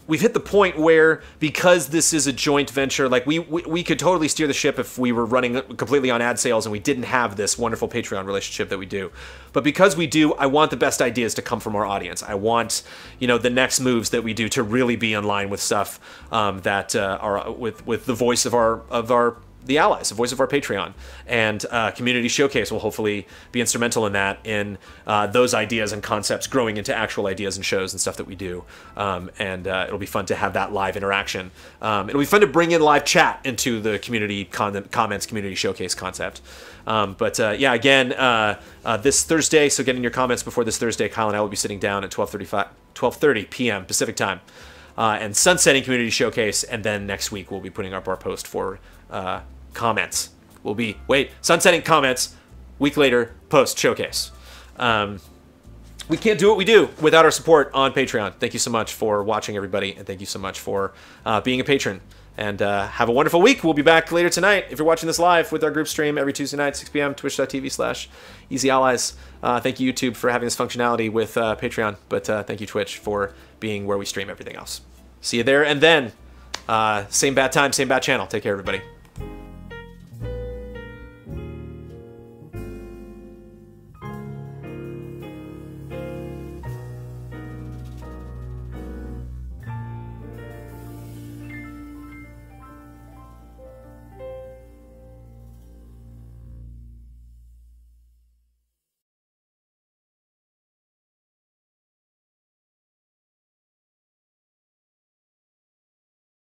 We've hit the point where, because this is a joint venture, like we could totally steer the ship if we were running completely on ad sales and we didn't have this wonderful Patreon relationship that we do. But because we do, I want the best ideas to come from our audience. I want, the next moves that we do to really be in line with stuff that are with the voice of the allies, the voice of our Patreon, and Community Showcase will hopefully be instrumental in that, in those ideas and concepts growing into actual ideas and shows and stuff that we do. And it'll be fun to have that live interaction. It'll be fun to bring in live chat into the community comments, Community Showcase concept. Yeah, again, this Thursday, so get in your comments before this Thursday, Kyle and I will be sitting down at 12:30 p.m. Pacific time, and sunsetting Community Showcase, and then next week we'll be putting up our post for comments. Sunsetting comments, week later, post Showcase. We can't do what we do without our support on Patreon. Thank you so much for watching, everybody, and thank you so much for being a patron. And have a wonderful week. We'll be back later tonight, if you're watching this live, with our group stream every Tuesday night, 6 p.m., twitch.tv/Easy Allies. Thank you, YouTube, for having this functionality with Patreon, but thank you, Twitch, for being where we stream everything else. See you there, and then same bad time, same bad channel. Take care, everybody.